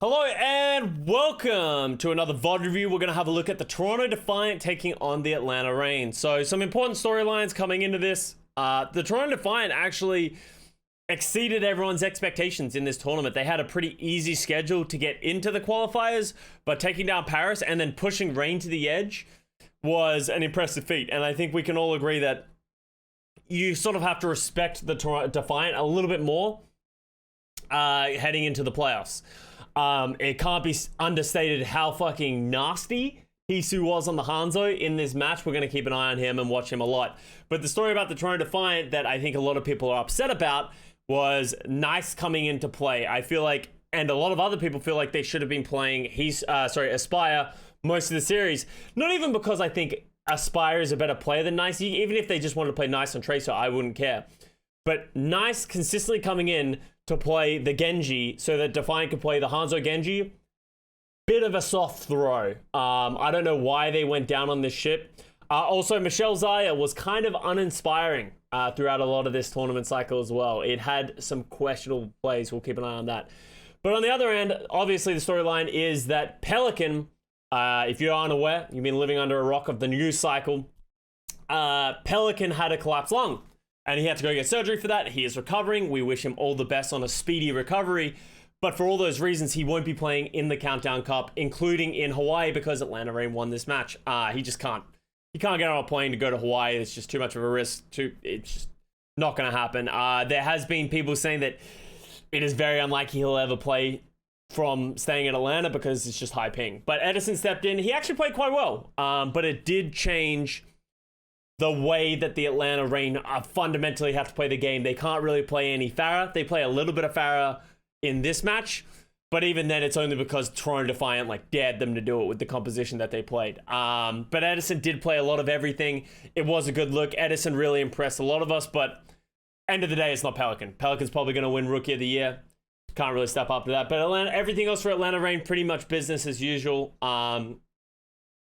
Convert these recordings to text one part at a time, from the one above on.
Hello and welcome to another VOD review. We're going to have a look at the Toronto Defiant taking on the Atlanta Reign. So some important storylines coming into this. The Toronto Defiant actually exceeded everyone's expectations in this tournament. They had a pretty easy schedule to get into the qualifiers, but taking down Paris and then pushing Reign to the edge was an impressive feat. And I think we can all agree that you sort of have to respect the Toronto Defiant a little bit more heading into the playoffs. It can't be understated how fucking nasty Hisu was on the Hanzo in this match. We're going to keep an eye on him and watch him a lot. But the story about the Toronto Defiant that I think a lot of people are upset about was Nice coming into play. I feel like, and a lot of other people feel like they should have been playing Aspire most of the series. Not even because I think Aspire is a better player than Nice. Even if they just wanted to play Nice on Tracer, I wouldn't care. But Nice consistently coming in to play the Genji so that Defiant could play the Hanzo Genji. Bit of a soft throw. I don't know why they went down on this ship. Also, Michelle Zaya was kind of uninspiring throughout a lot of this tournament cycle as well. It had some questionable plays. We'll keep an eye on that. But on the other end, obviously the storyline is that Pelican, if you aren't aware, you've been living under a rock of the news cycle, Pelican had a collapsed lung. And he had to go get surgery for that. He is recovering. We wish him all the best on a speedy recovery. But for all those reasons, he won't be playing in the Countdown Cup, including in Hawaii, because Atlanta Reign won this match. He just can't. He can't get on a plane to go to Hawaii. It's just too much of a risk. It's just not going to happen. There has been people saying that it is very unlikely he'll ever play from staying in Atlanta because it's just high ping. But Edison stepped in. He actually played quite well. But it did change the way that the Atlanta Reign fundamentally have to play the game. They can't really play any Pharah. They play a little bit of Pharah in this match, but even then it's only because Toronto Defiant dared them to do it with the composition that they played. But Edison did play a lot of everything. It was a good look. Edison really impressed a lot of us, but end of the day, it's not Pelican. Pelican's probably going to win Rookie of the Year. Can't really step up to that. But Atlanta, everything else for Atlanta Reign, pretty much business as usual.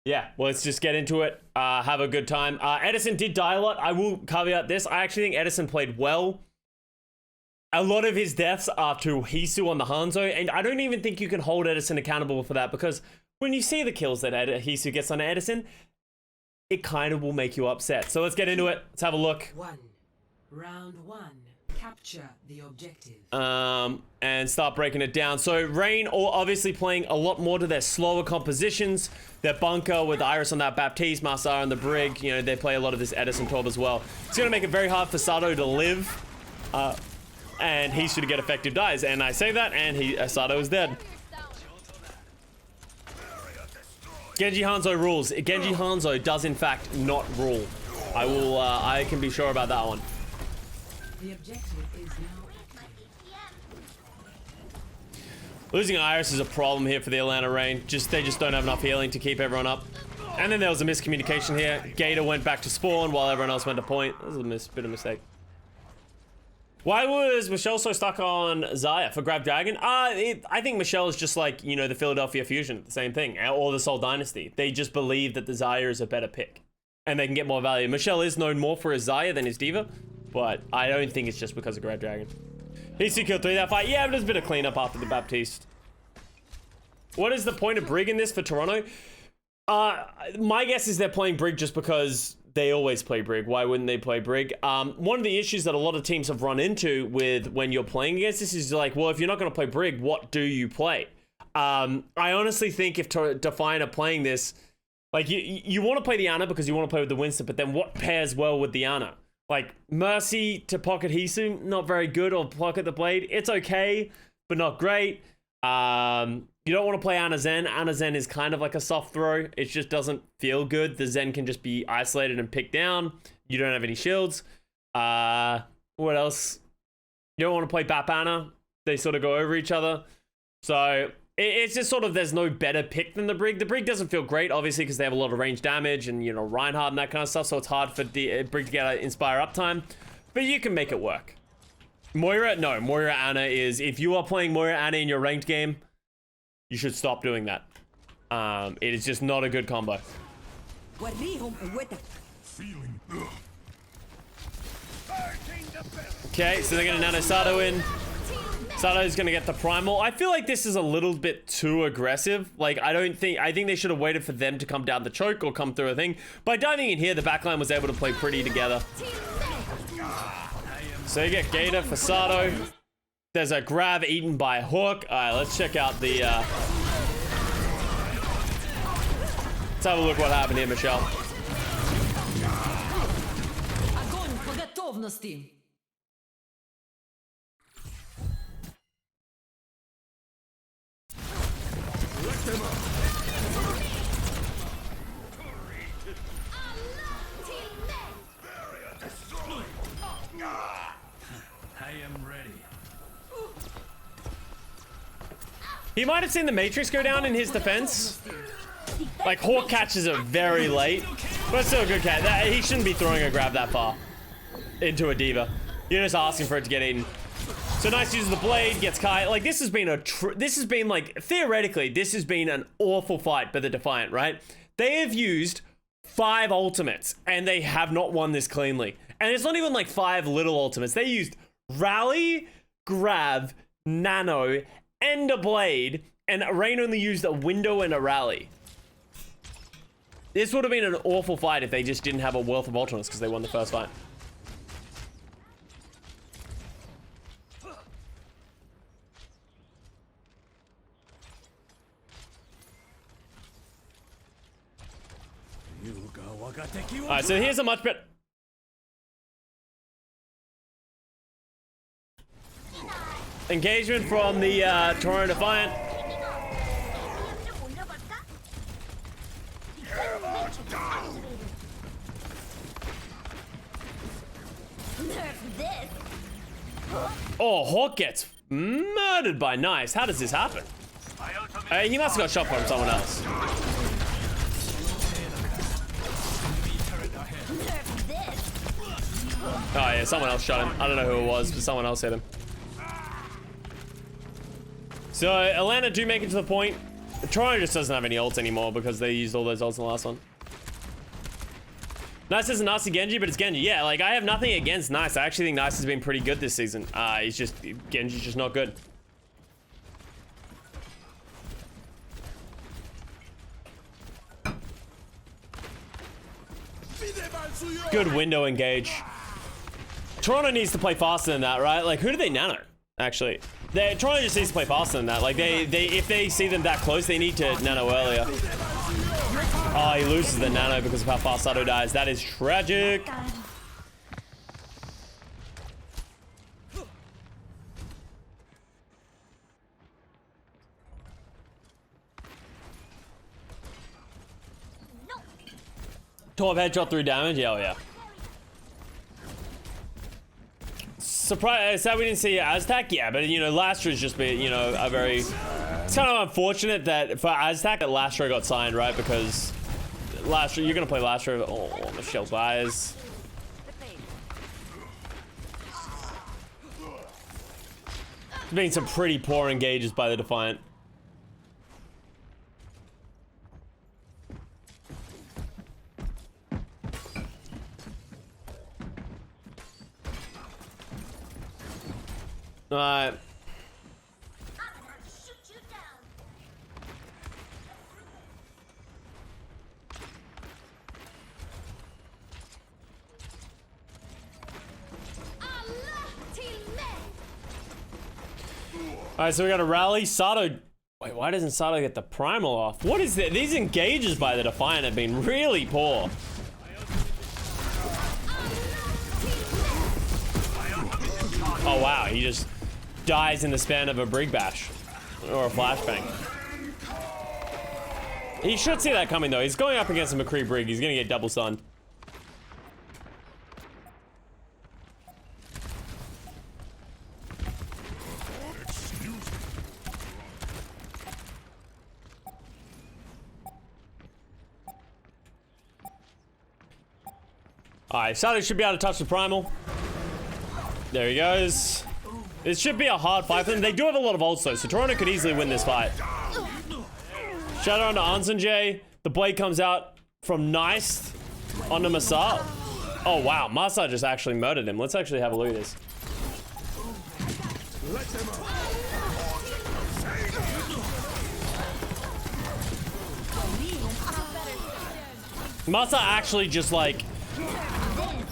Yeah, well, let's just get into it. Have a good time. Edison did die a lot. I will caveat this. I actually think Edison played well. A lot of his deaths are to Hisu on the Hanzo, and I don't even think you can hold Edison accountable for that, because when you see the kills that Hisu gets on Edison, it kind of will make you upset. So let's get into it. Let's have a look. Round one. Capture the objective. And start breaking it down. So Reign obviously playing a lot more to their slower compositions. Their bunker with Iris on that Baptiste, Massar on the brig. You know, they play a lot of this Edison 12 as well. It's going to make it very hard for Sato to live. And he should get effective dies. And I say that, and Sato is dead. Genji Hanzo rules. Genji Hanzo does in fact not rule. I can be sure about that one. The objective is now active. Losing Iris is a problem here for the Atlanta Reign. They just don't have enough healing to keep everyone up. And then there was a miscommunication here. Gator went back to spawn while everyone else went to point. That was a bit of a mistake. Why was Michelle so stuck on Zaya for Grab Dragon? I think Michelle is just like, you know, the Philadelphia Fusion, the same thing, or the Seoul Dynasty. They just believe that the Zaya is a better pick and they can get more value. Michelle is known more for his Zaya than his Diva, but I don't think it's just because of Grab Dragon. He's killed 3 that fight. Yeah, but there's a bit of cleanup after the Baptiste. What is the point of Brig in this for Toronto? My guess is they're playing Brig just because they always play Brig. Why wouldn't they play Brig? One of the issues that a lot of teams have run into with when you're playing against this is like, well, if you're not going to play Brig, what do you play? I honestly think if Defiant are playing this, like you want to play the Ana because you want to play with the Winston, but then what pairs well with the Ana? Like Mercy to pocket Hisu, not very good, or pocket the Blade. It's okay, but not great. You don't want to play Ana Zen. Ana Zen is kind of like a soft throw. It just doesn't feel good. The Zen can just be isolated and picked down. You don't have any shields. What else? You don't want to play Bap Ana. They sort of go over each other. So it's just sort of, there's no better pick than the Brig. The Brig doesn't feel great, obviously, because they have a lot of range damage and, you know, Reinhardt and that kind of stuff. So it's hard for the Brig to get Inspire uptime. But you can make it work. Moira, no. Moira Ana is, if you are playing Moira Ana in your ranked game, you should stop doing that. It is just not a good combo. Okay, so they're gonna nano Sato in. Sato's gonna get the primal. I feel like this is a little bit too aggressive. Like, I think they should have waited for them to come down the choke or come through a thing. By diving in here, the backline was able to play pretty together. So you get Gator for Sato. There's a grab eaten by Hawk. All right, let's check out the, let's have a look what happened here, Michelle. Огонь по готовности. He might have seen the Matrix go down in his defense. Like, Hawk catches it very late. But still a good cat. He shouldn't be throwing a grab that far into a diva. You're just asking for it to get eaten. So nice uses the blade, gets Kai. Like, this has been like, theoretically, this has been an awful fight by the Defiant, right? They have used 5 ultimates, and they have not won this cleanly. And it's not even like 5 little ultimates. They used Rally, Grab, Nano, and a blade, and Rain only used a window and a rally. This would have been an awful fight if they just didn't have a wealth of ultimates because they won the first fight. Alright, so here's a much better... engagement from the Toronto Defiant. Oh, Hawk gets murdered by Nice. How does this happen? He must have got shot from someone else. Oh yeah, someone else shot him. I don't know who it was, but someone else hit him. So Atlanta do make it to the point. Toronto just doesn't have any ults anymore because they used all those ults in the last one. Nice is a nasty Genji, but it's Genji. Yeah, like, I have nothing against Nice. I actually think Nice has been pretty good this season. Genji's just not good. Good window engage. Toronto needs to play faster than that, right? Like, who do they nano, actually? Toronto just needs to play faster than that. Like, if they see them that close, they need to nano earlier. Oh, he loses the nano because of how fast Sato dies. That is tragic. Top headshot 3 damage. Yeah, oh yeah. Surprise! Sad we didn't see Aztec. Yeah, but you know, Lastra's just been, you know, a very. It's kind of unfortunate that for Aztec that Lastra got signed, right? Because Lastra, you're gonna play Lastra. Oh, Michelle dies. There's been some pretty poor engages by the Defiant. Alright. Alright, so we got a rally. Sato. Wait, why doesn't Sato get the primal off? What is that? These engages by the Defiant have been really poor. Oh wow, he just dies in the span of a Brig Bash. Or a flashbang. He should see that coming though. He's going up against a McCree Brig. He's gonna get double stunned. Alright, Sato should be able to touch the primal. There he goes. It should be a hard fight for them. They do have a lot of ults though, so Toronto could easily win this fight. Shout out to Ansanjay. The blade comes out from Nice onto Masa. Oh wow, Masa just actually murdered him. Let's actually have a look at this. Masa actually just like,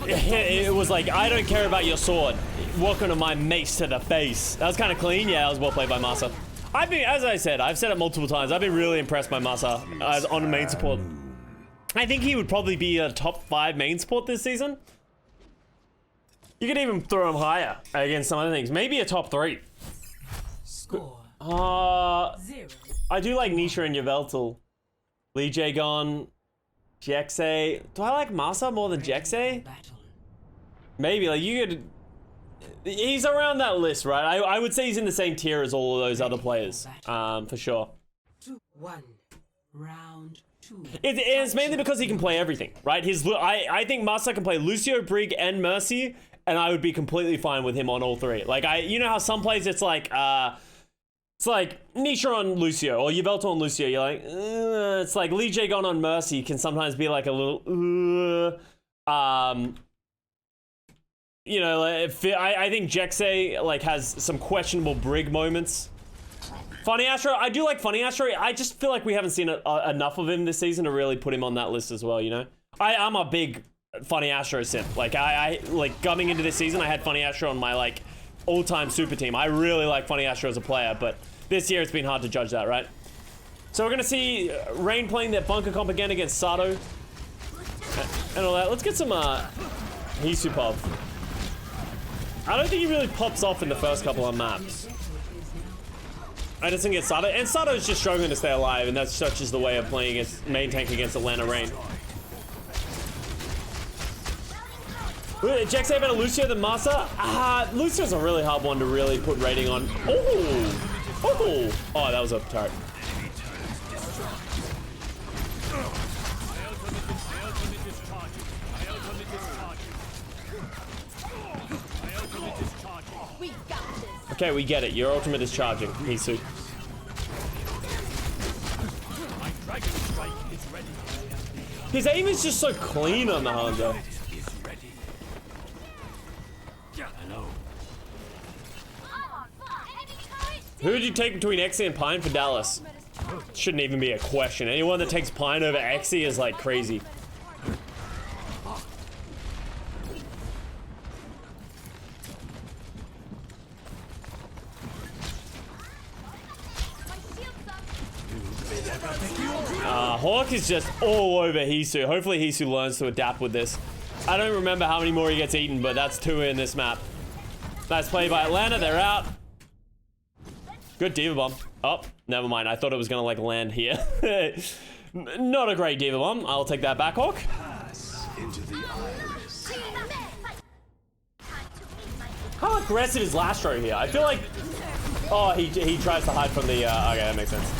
it was like, I don't care about your sword. Welcome to my mace to the face. That was kind of clean. Yeah, that was well played by Masa. I've been, as I said, I've said it multiple times. I've been really impressed by Masa as on main support. I think he would probably be a top 5 main support this season. You could even throw him higher against some other things. Maybe a top 3. Score. 0. I do like Nisha and Yveltal. Lee Jagon, Jexay. Do I like Masa more than Jexay? Battle. Maybe, like, you could... He's around that list, right? I would say he's in the same tier as all of those other players, for sure. 2-1. Round 2. It's mainly because he can play everything, right? I think Masa can play Lucio, Brig, and Mercy, and I would be completely fine with him on all 3. Like, you know how some plays it's like Nisha on Lucio or Yveltal on Lucio. You're like, it's like Lee Jagon on Mercy can sometimes be like a little, you know, I think Jexay like has some questionable Brig moments. Funny Astro, I do like Funny Astro. I just feel like we haven't seen enough of him this season to really put him on that list as well, you know? I'm a big Funny Astro simp. Like, I like, coming into this season, I had Funny Astro on my, like, all-time super team. I really like Funny Astro as a player, but this year it's been hard to judge that, right? So we're gonna see Rain playing that bunker comp again against Sato. And all that. Let's get some, Hisu pop. I don't think he really pops off in the first couple of maps. I just think it's Sato, and Sato's just struggling to stay alive, and that's such is the way of playing against main tank against Atlanta Rain. Jexay better Lucio than Masa? Lucio's a really hard one to really put rating on. Oh, that was a turret. Okay, we get it. Your ultimate is charging, Hisu. His aim is just so clean on the Hanzo. Who would you take between Exy and Pine for Dallas? Shouldn't even be a question. Anyone that takes Pine over Exy is like crazy. Hawk is just all over Hisu. Hopefully Hisu learns to adapt with this. I don't remember how many more he gets eaten, but that's 2 in this map. Nice play by Atlanta. They're out. Good Diva Bomb. Oh, never mind. I thought it was going to, like, land here. Not a great Diva Bomb. I'll take that back, Hawk. How aggressive is Lastro here? I feel like... Oh, he tries to hide from the... okay, that makes sense.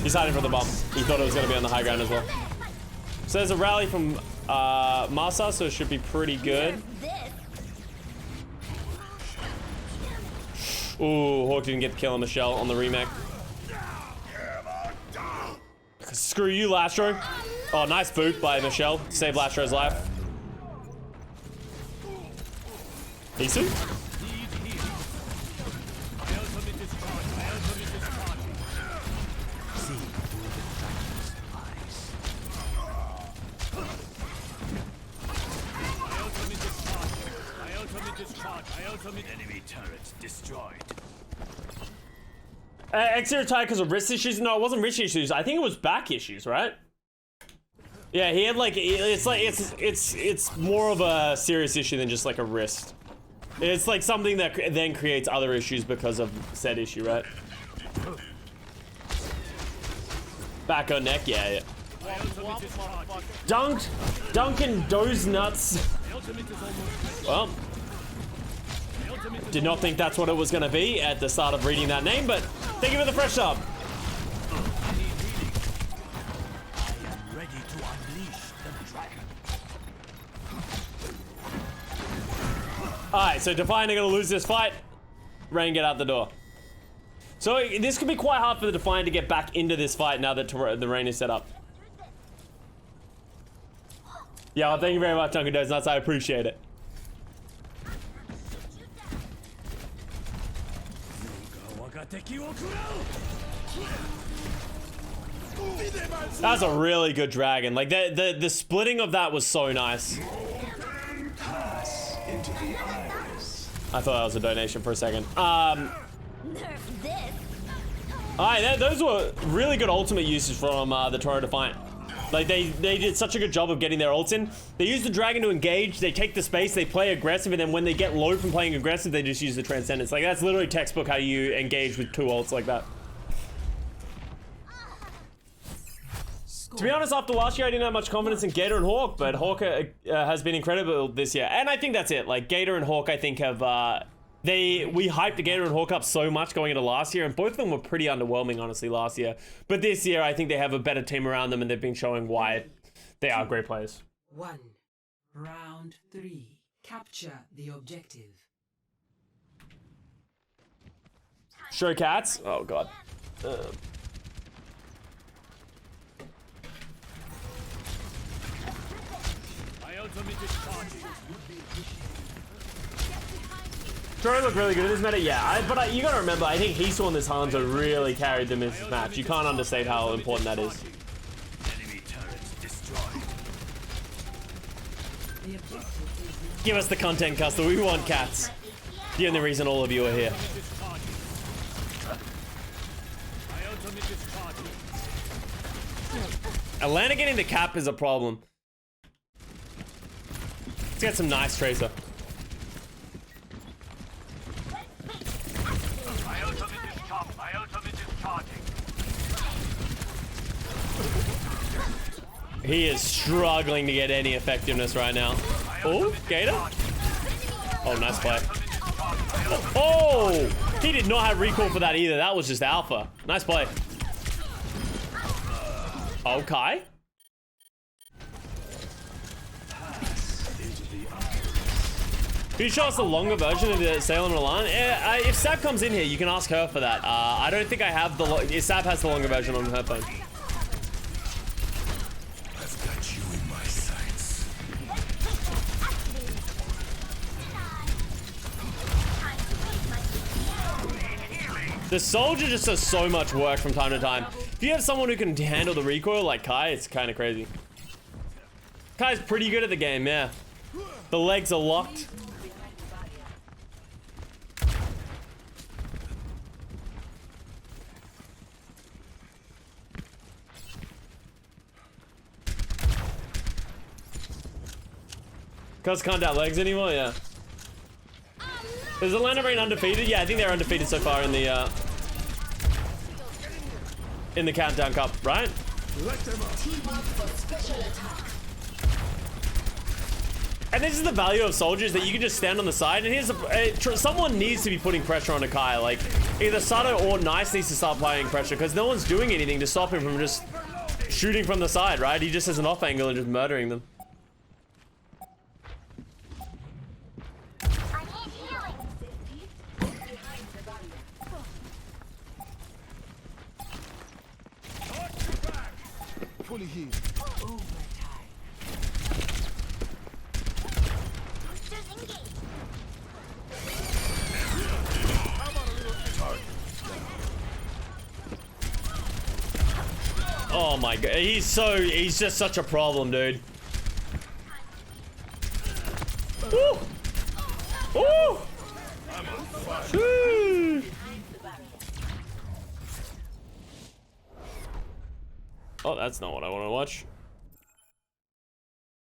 He's hiding from the bomb. He thought it was going to be on the high ground as well. So there's a rally from Masa, so it should be pretty good. Ooh, Hawk didn't get the kill on Michelle on the remake. Screw you, Lastro. Oh, nice boot by Michelle. Save Lastro's life. Hisu? Enemy turret destroyed. Exy retired because of wrist issues? No, it wasn't wrist issues. I think it was back issues, right? Yeah, he had like, it's more of a serious issue than just like a wrist. It's like something that then creates other issues because of said issue, right? Back or neck, yeah. Duncan Doze Nuts. Well, did not think that's what it was going to be at the start of reading that name, but thank you for the fresh sub. Alright, so Defiant are going to lose this fight. Rain, get out the door. So this could be quite hard for the Defiant to get back into this fight now that the Rain is set up. Yeah, well, thank you very much, Duncan Doze Nuts. I appreciate it. That's a really good dragon. Like the splitting of that was so nice. Pass into the iris. I thought that was a donation for a second. Nerf this. Alright, those were really good ultimate uses from the Toronto Defiant. Like they did such a good job of getting their ults in. They use the dragon to engage, they take the space, they play aggressive, and then when they get low from playing aggressive, they just use the transcendence. Like that's literally textbook how you engage with two ults like that. To be honest, after last year, I didn't have much confidence in Gator and Hawk, but Hawk has been incredible this year. And I think that's it. Like, Gator and Hawk, I think, have... we hyped the Gator and Hawk up so much going into last year, and both of them were pretty underwhelming, honestly, last year. But this year, I think they have a better team around them, and they've been showing why they are great players. 1. Round 3. Capture the objective. Show cats? Oh, God. My ultimate is charging. Troy looked really good in this meta, yeah. But you gotta remember, I think Hanzo and this Hanzo really carried them in this match. You can't understate how important that is. Enemy turrets destroyed. The objective is Give us the content, Custa. We want cats. The only reason all of you are here. My ultimate is charging. Atlanta getting the cap is a problem. Let's get some nice Tracer. My ultimate is charging. My ultimate is charging. He is struggling to get any effectiveness right now. Oh, Gator. Oh, nice play. Oh, he did not have recall for that either. That was just alpha. Nice play. Okay. Can you show us the longer version of the Salem Milan? If Sab comes in here, you can ask her for that. I don't think I have the... If Sab has the longer version on her phone. I've got you in my sights. The soldier just does so much work from time to time. If you have someone who can handle the recoil like Kai, it's kind of crazy. Kai's pretty good at the game, yeah. The legs are locked. Cuz can't out legs anymore, yeah. Is Atlanta Rain undefeated? Yeah, I think they're undefeated so far in the Countdown Cup, right? And this is the value of soldiers, that you can just stand on the side. And here's someone needs to be putting pressure on Kai. Like either Sato or Nice needs to start applying pressure, because no one's doing anything to stop him from just shooting from the side, right? He just has an off angle and just murdering them. Fully healed. Oh my god, he's just such a problem, dude. Woo! Woo! Woo! Oh, that's not what I want to watch.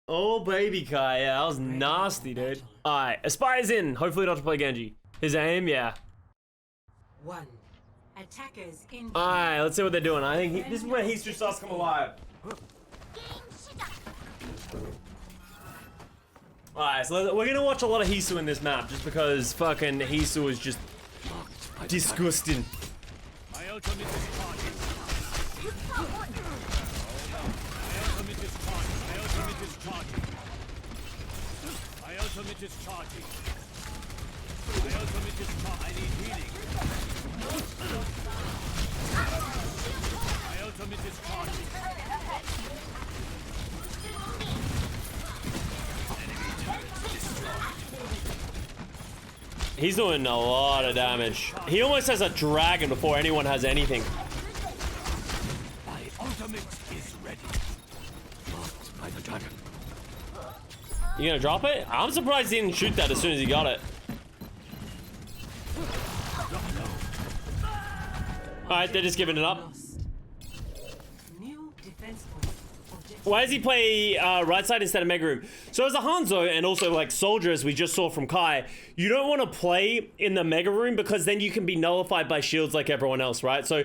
Oh, baby Kai, yeah, that was nasty, dude. Alright, Aspire's in. Hopefully not to play Genji. His aim, yeah. 1. Attackers in. Alright, let's see what they're doing. I think this is where Hisu starts to come alive. Alright, so we're gonna watch a lot of Hisu in this map, just because fucking Hisu is just disgusting. My ultimate is charging. My ultimate is charging. My ultimate is charging. My ultimate is charging. My ultimate is charging. I need healing. My ultimate is charging. Enemy turret destroyed. He's doing a lot of damage. He almost has a dragon before anyone has anything. My ultimate ultimate is ready. Blocked by the dragon. You gonna drop it? I'm surprised he didn't shoot that as soon as he got it. Alright, they're just giving it up. Lost. New defense point. Objective. Why does he play right side instead of Mega Room? So as a Hanzo and also like Soldier, as we just saw from Kai, you don't want to play in the Mega Room because then you can be nullified by shields like everyone else, right? So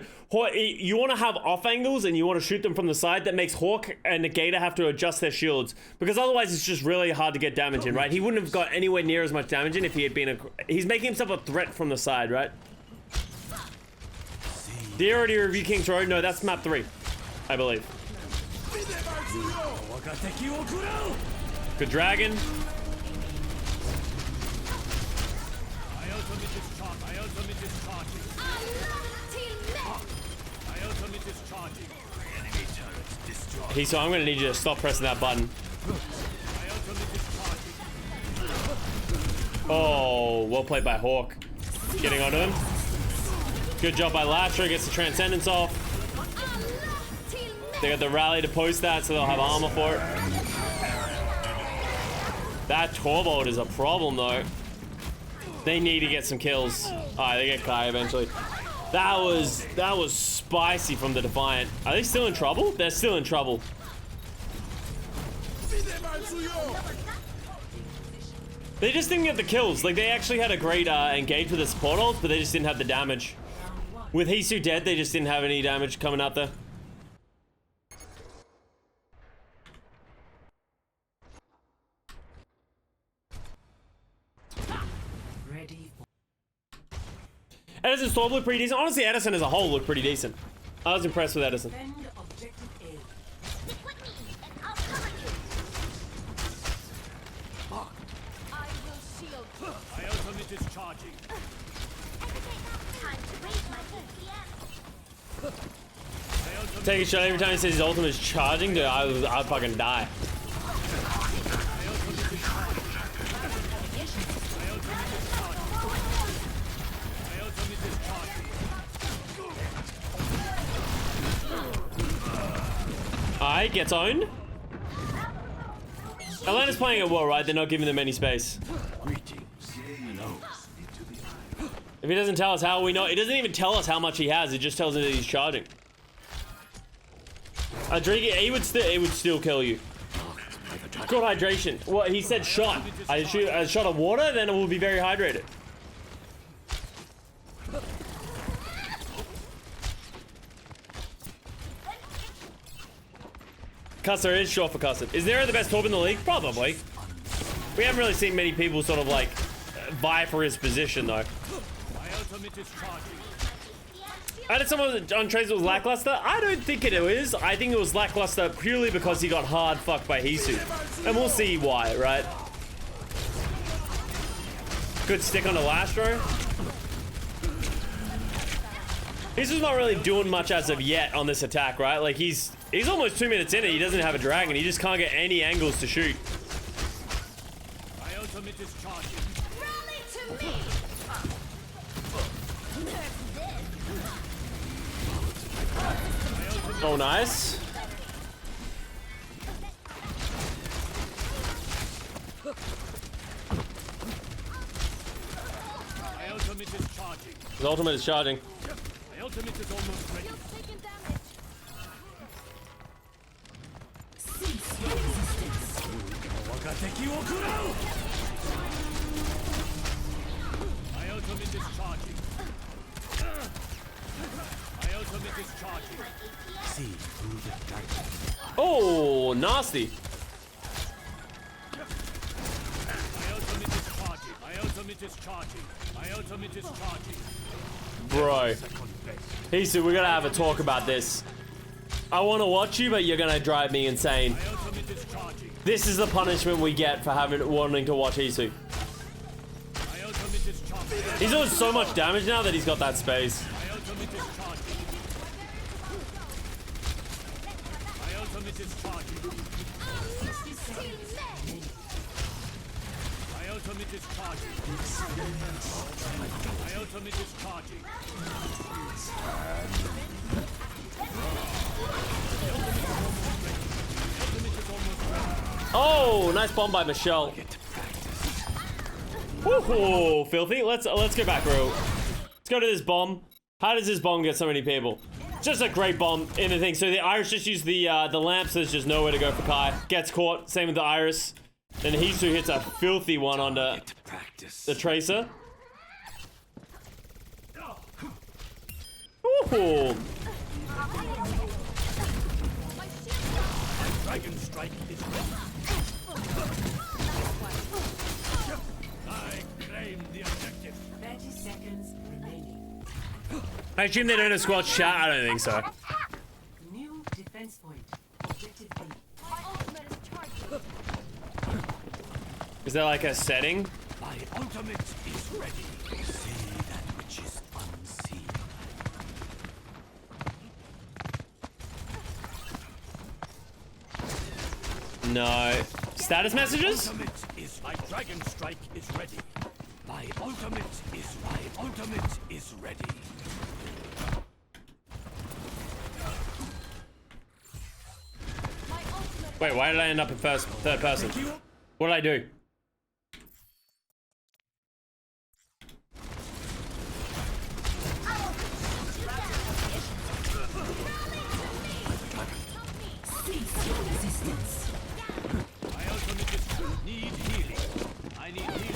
you want to have off angles and you want to shoot them from the side. That makes Hawk and Negator have to adjust their shields because otherwise it's just really hard to get damage in, right? He wouldn't have got anywhere near as much damage in if he had been he's making himself a threat from the side, right? Did you already review King's Road? No, that's map 3, I believe. Good dragon. My ultimate is charging. My ultimate is charging. My ultimate is charging. Enemy turrets destroyed. So I'm gonna need you to stop pressing that button. My ultimate is charging. Oh, well played by Hawk. Getting onto him. Good job by Lasher, gets the Transcendence off. They got the rally to post that, so they'll have armor for it. That Torbolt is a problem, though. They need to get some kills. Alright, they get Kai eventually. That was spicy from the Defiant. Are they still in trouble? They're still in trouble. They just didn't get the kills. Like, they actually had a great engage with the support ult, but they just didn't have the damage. With Hisu dead, they just didn't have any damage coming out there. Ready for Edison's storm looked pretty decent. Honestly, Edison as a whole looked pretty decent. I was impressed with Edison. defend objective A. Stick with me, and I'll cover you. I will shield you. My ultimate is charging. Time to raise my DPS. My ultimate Take a shot every time he says his ultimate is charging, dude. I'd fucking die. Alright, gets owned. Atlanta's playing it well, right? They're not giving them any space. If he doesn't tell us how, we know. He doesn't even tell us how much he has. It just tells us that he's charging. Drink it would still kill you. Good hydration. Well, he said shot. I shoot a shot of water, then it will be very hydrated. Custa is short for Custa. Is there the best top in the league? Probably. We haven't really seen many people sort of like vie for his position though. My ultimate is charging. I had someone on trades was lackluster. I don't think it is. I think it was lackluster purely because he got hard fucked by Hisu. And we'll see why, right? Good stick on the last row. Hisu's not really doing much as of yet on this attack, right? Like he's almost 2 minutes in it. He doesn't have a dragon. He just can't get any angles to shoot. My ultimate is charging. Rally to me. Oh, nice. My ultimate is charging. His ultimate is charging. My ultimate is almost ready. Taking damage. My ultimate is charging. My ultimate is charging. See through the darkness. Oh, nasty. My ultimate is charging. My ultimate is charging. My ultimate is charging. Bro. Hisu, we're gonna have a talk about this. I want to watch you, but you're gonna drive me insane. My ultimate is charging. This is the punishment we get for wanting to watch Hisu. My ultimate is charging. He's doing so much damage now that he's got that space. My ultimate is charging. My ultimate is charging. My ultimate is charging. My ultimate is charging. Oh, nice bomb by Michelle. Woohoo, filthy. Let's go back, bro. Let's go to this bomb. How does this bomb get so many people? Just a great bomb in the thing. So the Iris just used the lamp, so there's just nowhere to go for Kai. Gets caught. Same with the Iris. Then Hisu hits a filthy one onto the Tracer. Ooh. Dragon strike is ready. I claim the objective. 30 seconds remaining. I assume they don't have squad chat. I don't think so. New defense point. Objective B. My ultimate is charging. Is there like a setting? My ultimate is ready. See that which is unseen. No. Status messages? Ultimate is my dragon strike is ready. My ultimate is ready. My ultimate. Wait, why did I end up in third person? What did I do? My ultimate is need healing. I need healing.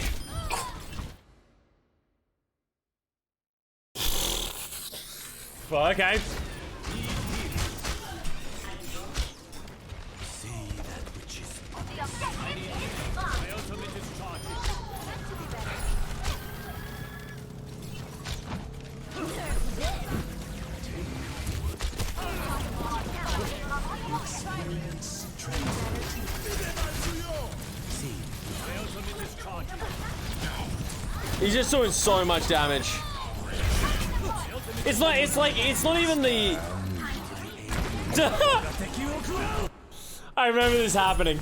Okay. See that which is my ultimate is charging. My ultimate is charging. He's just doing so much damage. It's not even the... I remember this happening.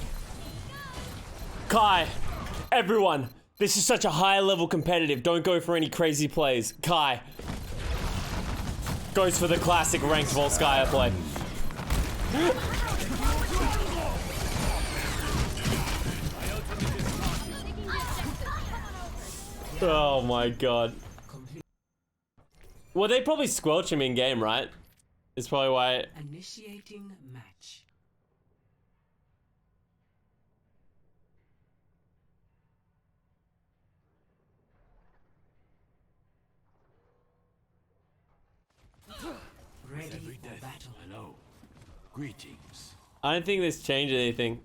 Kai, everyone, this is such a high level competitive. Don't go for any crazy plays. Kai goes for the classic ranked Volskaya play. Oh my god. Well, they probably squelch him in game, right? It's probably why. Initiating match. Ready Every for death. battle. Hello. Greetings. I don't think this changed anything.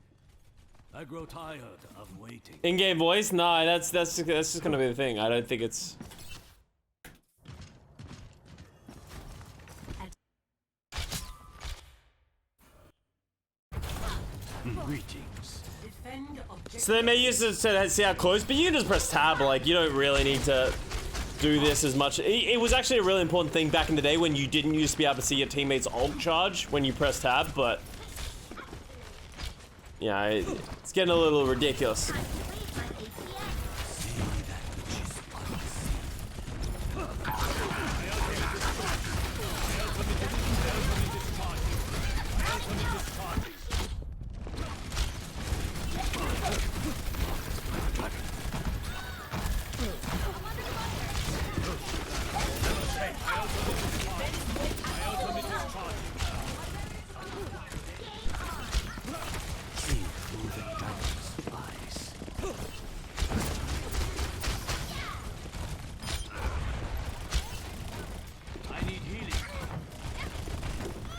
I grow tired of waiting. In-game voice? No, that's just gonna be the thing. I don't think it's. Greetings. Defend objective. So they may use it to see how close, but you can just press tab. Like you don't really need to do this as much. It was actually a really important thing back in the day when you didn't used to be able to see your teammates' ult charge when you press tab, but yeah, it's getting a little ridiculous.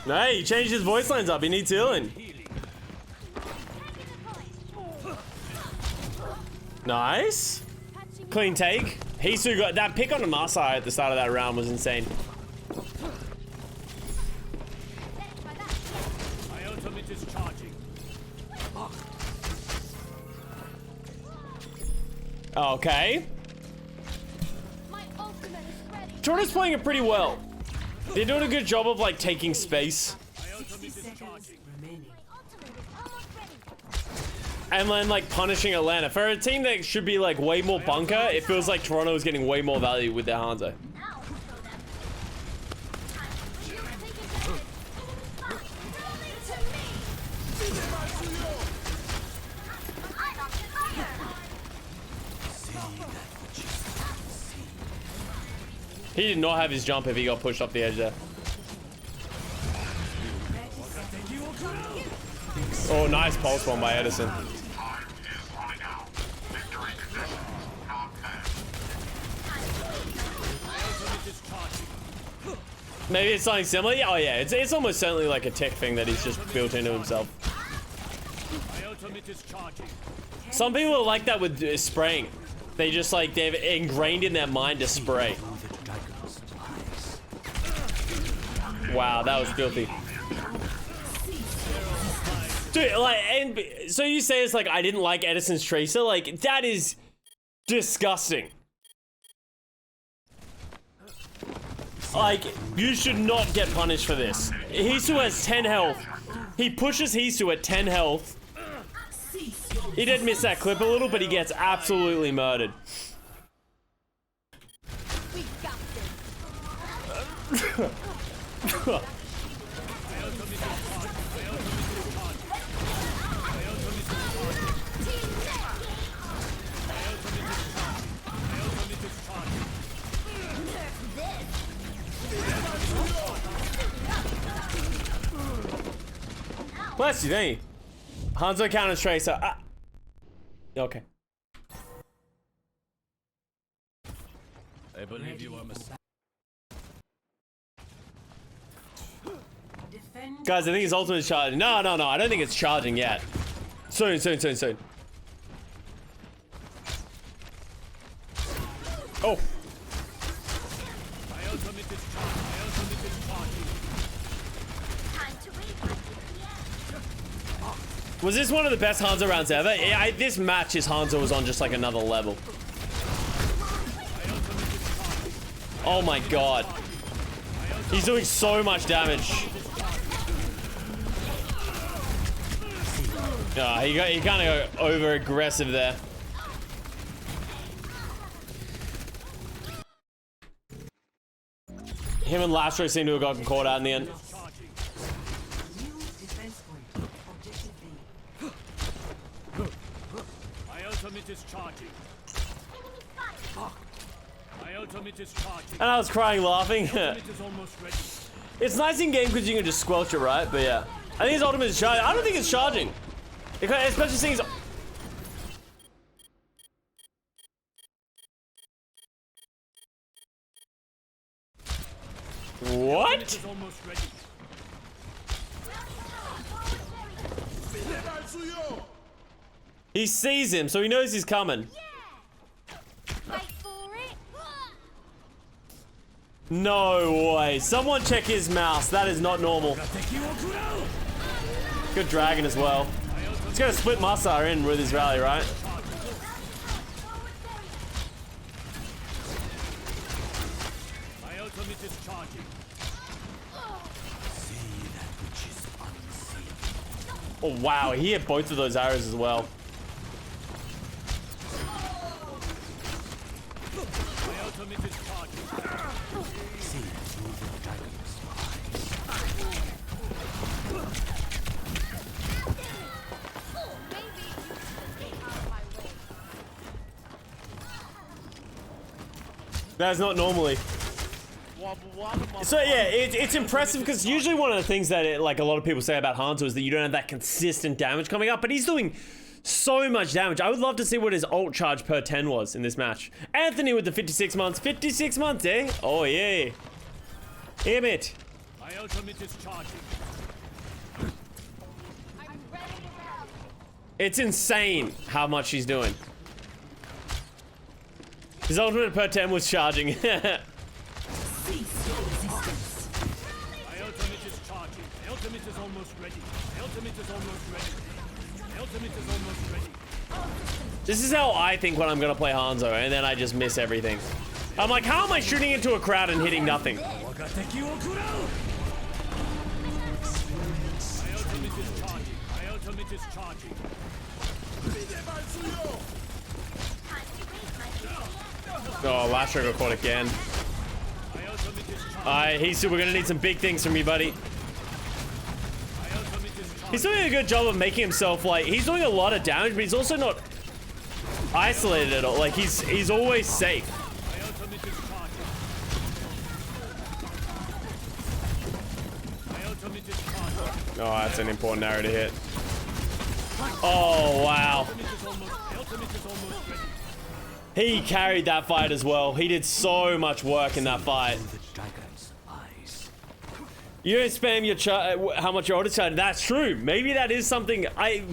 Hey, he changed his voice lines up. He needs healing. Nice. Clean take. Hisu got that pick on the Masai at the start of that round was insane. My ultimate is charging. Okay. My ultimate is ready. Toronto's playing it pretty well. They're doing a good job of like taking space. My ultimate 60 is seconds charging. remaining. Ultimate is almost ready. And then like punishing Atlanta. For a team that should be like way more bunker, it feels like Toronto is getting way more value with their Hanzo. Now we'll show them. Time to shield taking damage. Rolling to me. He did not have his jump if he got pushed off the edge there. Oh, nice pulse bomb by Edison. Maybe it's something similar. Yeah, oh yeah, it's almost certainly like a tech thing that he's just built into himself. Some people are like that with spraying. They just like, they've ingrained in their mind to spray. Wow, that was filthy. Dude, like, and so you say it's like, I didn't like Edison's Tracer? Like, that is disgusting. Like, you should not get punished for this. Hisu has 10 health. He pushes Hisu at 10 health. He did miss that clip a little, but he gets absolutely murdered. We got this. Bless you, thank you. Hanzo counters Tracer. Ah. Okay. I believe you are mistaken. Defend. Guys, I think his ultimate is charging. No, I don't think it's charging yet. Soon. Oh. My ultimate is charged. My ultimate is charging. Time to wait. Was this one of the best Hanzo rounds ever? This match is Hanzo was on just like another level. Oh my god. He's doing so much damage. He kind of got over aggressive there. Him and Lastro seem to have gotten caught out in the end. New defense point. Objective B. My ultimate is charging. My ultimate is charging. And I was crying laughing. Ultimate is almost ready. It's nice in game because you can just squelch it, right? But yeah. I think his ultimate is charging. I don't think it's charging. Especially seeing What? Is almost ready. He sees him, so he knows he's coming. Wait for it. No way. Someone check his mouse. That is not normal. Good dragon as well. He's gonna split Masar in with his rally, right? My ultimate is charging. Oh wow, he hit both of those arrows as well. My ultimate is charging. That's not normally. So yeah, it's impressive because usually one of the things that like a lot of people say about Hanzo is that you don't have that consistent damage coming up, but he's doing so much damage. I would love to see what his ult charge per 10 was in this match. Anthony with the 56 months. 56 months, eh? Oh yeah. Damn it. My ultimate is charging. I'm ready to go. It's insane how much he's doing. His ultimate per 10 was charging. My ultimate is charging. My ultimate is almost ready. My ultimate is almost ready. My ultimate is almost ready. This is how I think when I'm gonna play Hanzo, and then I just miss everything. I'm like, how am I shooting into a crowd and hitting nothing? My ultimate is charging. My ultimate is charging. Oh, Lastro got caught again. My ultimate is charging. Alright, Hisu, we're gonna need some big things from you, buddy. My ultimate is charging. He's doing a good job of making himself, like, he's doing a lot of damage, but he's also not isolated at all. Like, he's always safe. My ultimate is charging. ultimate is charging. Oh, that's an important arrow to hit. Oh, wow. My ultimate is almost ready. He carried that fight as well. He did so much work in that fight. The dragon's eyes. You don't spam your how much your ult is charging. That's true. Maybe that is something I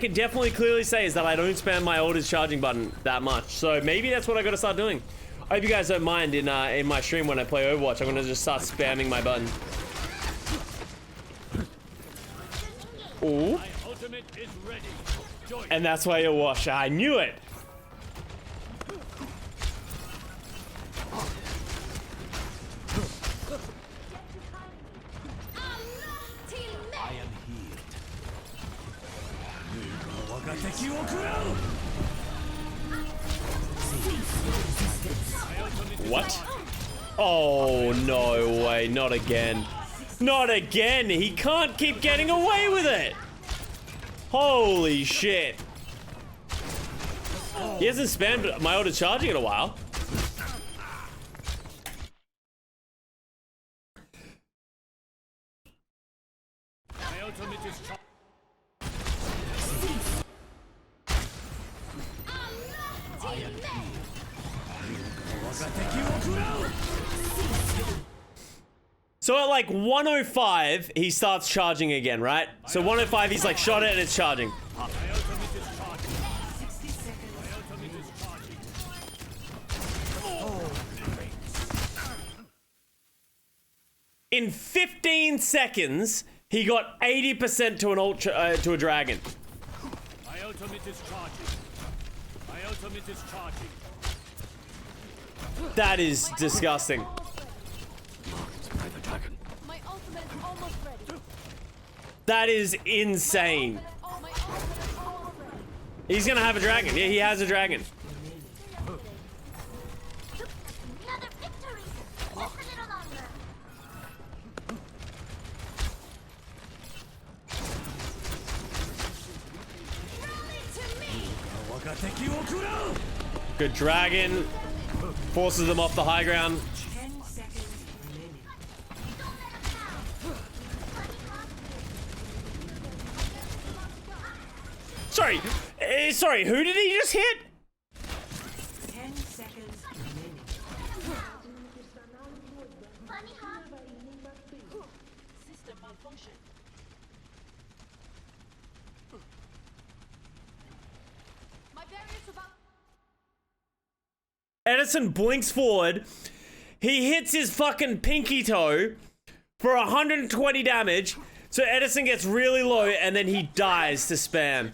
can definitely clearly say is that I don't spam my ult is charging button that much. So maybe that's what I gotta start doing. I hope you guys don't mind in my stream when I play Overwatch. I'm gonna just start spamming my button. Ooh. My ultimate is ready. Join. And that's why you wash. I knew it. I am healed. Wagateki wo kurau. My ultimate is What? Oh, no way. Not again. Not again. He can't keep getting away with it. Holy shit. He hasn't spammed my ult is charging in a while. My ultimate is charging. Wagateki wo kurau. So at like 105, he starts charging again, right? So 105, he's like shot it and it's charging. My ultimate is charging. 60 seconds. My ultimate is charging. In 15 seconds, he got 80% to an ult to a dragon. My ultimate is charging. My ultimate is charging. That is disgusting. My ultimate is almost ready. That is insane. Oh, my ultimate is almost ready. He's gonna have a dragon. Yeah, he has a dragon. Another victory. Just a little longer. Rally to me. Wagateki wo kurau. Good dragon. Forces them off the high ground. 10 seconds remaining. Sorry. Sorry, who did he just hit? 10 seconds remaining. Funny, huh? System malfunction. My barrier's about. Edison blinks forward. He hits his fucking pinky toe for 120 damage. So Edison gets really low and then he dies to spam.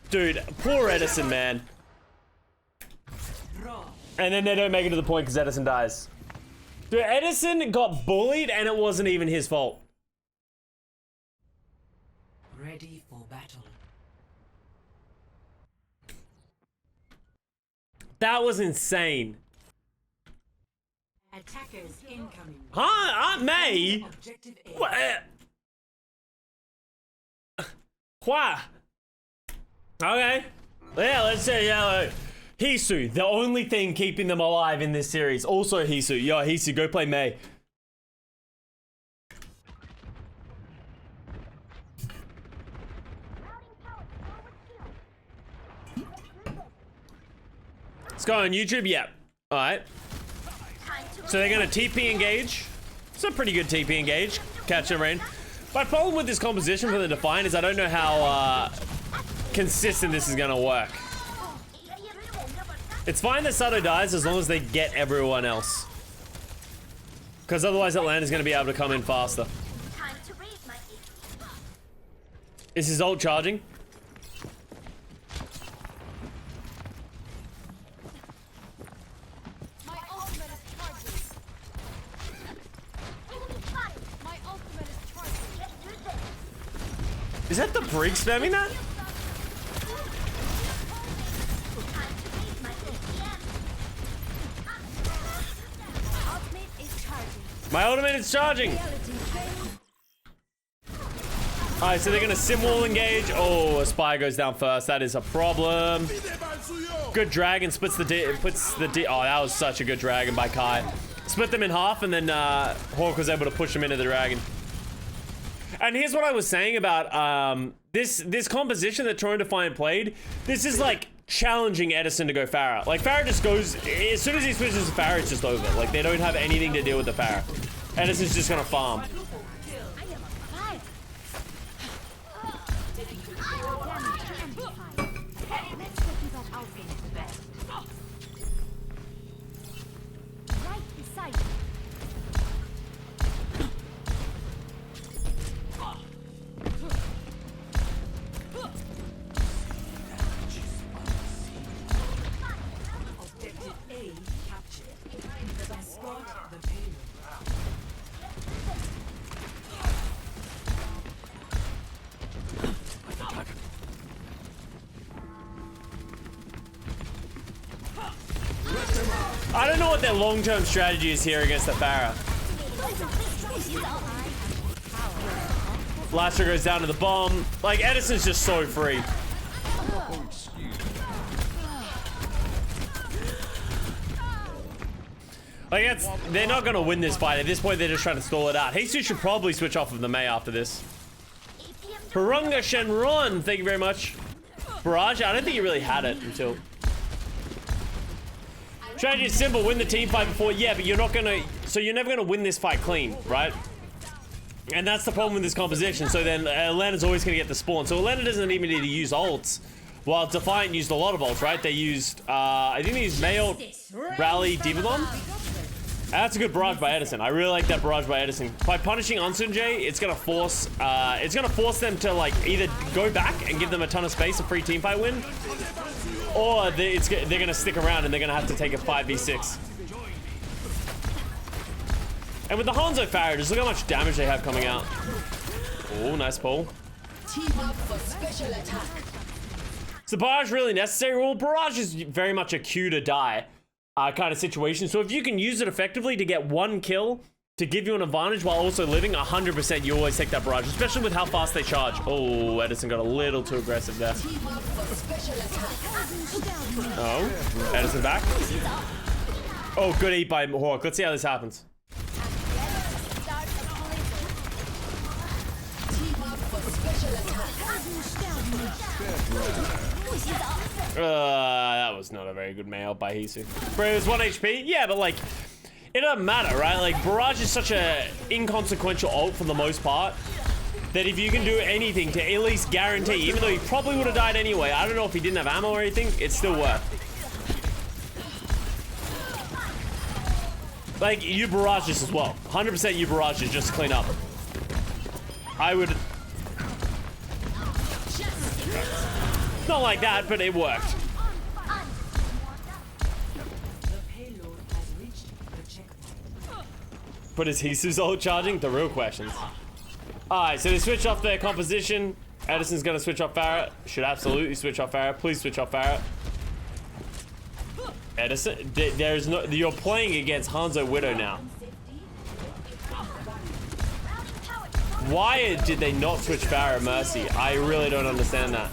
Dude, poor Edison, man. Draw. And then they don't make it to the point because Edison dies. Dude, Edison got bullied and it wasn't even his fault. Ready for battle. That was insane. Attackers incoming. Huh? Aunt May? Objective A. What? Why? Okay. Yeah, let's say yellow. Hisu, the only thing keeping them alive in this series. Also Hisu. Yo, Hisu, go play May. Let's go on YouTube. Yep. All right. So they're gonna TP engage. It's a pretty good TP engage. Catch and rain. My problem with this composition for the Defiant is I don't know how consistent this is gonna work. It's fine that Sato dies as long as they get everyone else. Because otherwise Atlanta's gonna be able to come in faster. Time to raise my HP. Is his ult charging? My ultimate is charging. My ultimate is charging. Let's do this. Is that the Brig spamming that? Time to raise my APM. Ultimate is charging. My ultimate is charging. Alright, so they're gonna sim wall engage. Oh, a spy goes down first. That is a problem. Good dragon puts the D. Oh, that was such a good dragon by Kai. split them in half, and then Hawk was able to push them into the dragon. And here's what I was saying about this composition that Toronto Defiant played. This is like challenging Edison to go Pharah. Like Pharah just goes, as soon as he switches to Pharah, it's just over. Like they don't have anything to deal with the Pharah. Edison's just gonna farm. I don't know what their long-term strategy is here against the Pharah. Lasher goes down to the bomb. Like, Edison's just so free. Like, they're not going to win this fight. At this point, they're just trying to stall it out. Jesus should probably switch off of the Mei after this. Harunga Shenron, thank you very much. Barrage, I don't think you really had it until... Strategy is simple, win the team fight before, yeah, but you're not gonna, so you're never gonna win this fight clean, right? And that's the problem with this composition. So then Atlanta's always gonna get the spawn. So Atlanta doesn't even need to use ults, while Defiant used a lot of ults, right? They used, I think they used Mei ult, Rally, D.Va Bomb. That's a good barrage by Edison. I really like that barrage by Edison. By punishing Unsunjay, it's gonna force them to like either go back and give them a ton of space, a free team fight win, or they're gonna stick around and they're gonna have to take a 5v6. And with the Hanzo Pharah, just look how much damage they have coming out. Oh, nice pull. Is the barrage really necessary? Well, barrage is very much a Q to die kind of situation. So if you can use it effectively to get one kill to give you an advantage while also living, 100% you always take that barrage, especially with how fast they charge. Oh, Edison got a little too aggressive there. Oh, Edison back. Oh, good eat by Hawk. Let's see how this happens. That was not a very good mail by Hisu. Bro, it was 1 HP? Yeah, but like, it doesn't matter, right? Like, Barrage is such a inconsequential ult for the most part that if you can do anything to at least guarantee, even though he probably would have died anyway, I don't know if he didn't have ammo or anything, it's still worth. Like, you barrage this as well. 100% you barrage this just to clean up. I would... Not like that, but it worked. But is Jesus ult charging? The real questions. Alright, so they switch off their composition. Edison's gonna switch off Pharah. Should absolutely switch off Pharah. Please switch off Pharah. Edison, there's no... You're playing against Hanzo Widow now. Why did they not switch Pharah Mercy? I really don't understand that.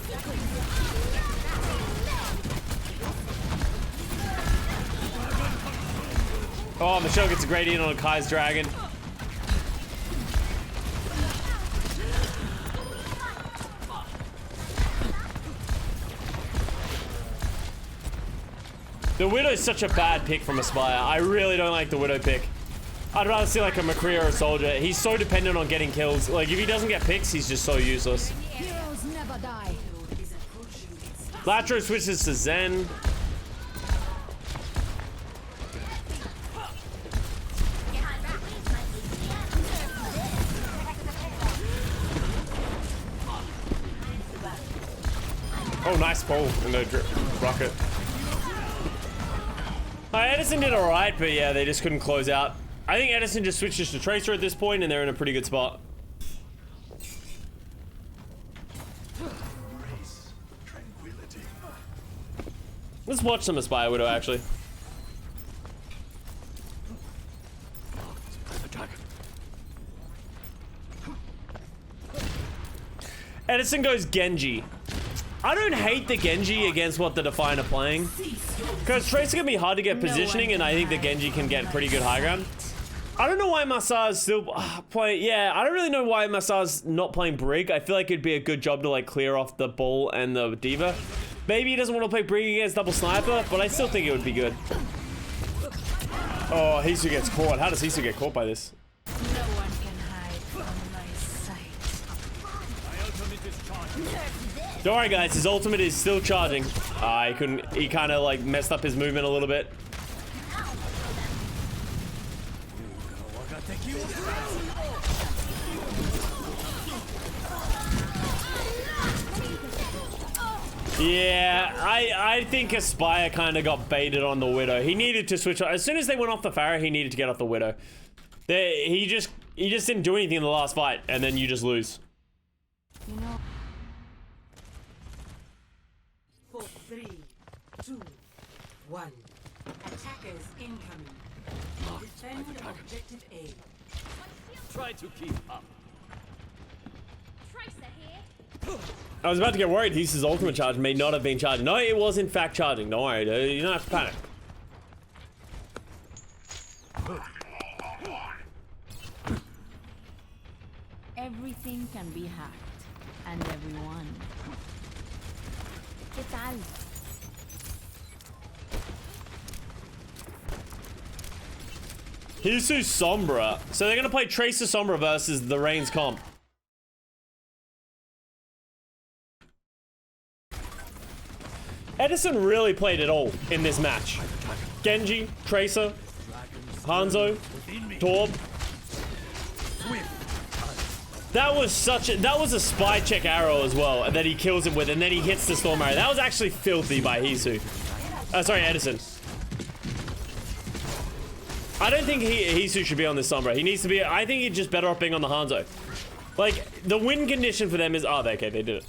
Oh, Michelle gets a great in on Kai's dragon. The Widow's such a bad pick from Aspire. I really don't like the Widow pick. I'd rather see like a McCree or a Soldier. He's so dependent on getting kills. Like, if he doesn't get picks, he's just so useless. Heroes never die. Latro switches to Zen. Oh, nice pull in the rocket. Edison did alright, but yeah, they just couldn't close out. I think Edison just switches to Tracer at this point, and they're in a pretty good spot. Let's watch some Aspire Widow, actually. Edison goes Genji. I don't hate the Genji against what the Defiant are playing. Because Tracer can be hard to get positioning, and I think the Genji can get pretty good high ground. I don't know why Masar's still playing. Yeah, I don't really know why Masar's not playing Brig. I feel like it'd be a good job to like clear off the Bull and the D.Va. Maybe he doesn't want to play Brig against double sniper, but I still think it would be good. Oh, Hisu gets caught. How does Hisu get caught by this? No one can hide from my sight. My ultimate is charging. Don't worry, guys. His ultimate is still charging. He couldn't. He kind of like messed up his movement a little bit. Yeah, I think Aspire kind of got baited on the Widow. He needed to switch. As soon as they went off the Pharah, he needed to get off the Widow. He just didn't do anything in the last fight, and then you just lose. You know. 4, 3, 2, 1. Attackers incoming. Defend objective A. Try to keep up. Tracer here. I was about to get worried. His ultimate charge may not have been charging. No, it was in fact charging. Don't worry, dude. You don't have to panic. Everything can be hacked, and everyone. ¿Qué tal? Hisu Sombra. So they're gonna play Tracer Sombra versus the Reigns comp. Edison really played it all in this match. Genji, Tracer, Hanzo, Torb. That was a spy check arrow as well that he kills him with, and then he hits the storm arrow. That was actually filthy by Hisu. Sorry, Edison. I don't think Hisu should be on this Sombra. He needs to be. I think he's just better off being on the Hanzo. Like the win condition for them is. Oh, okay, they did it.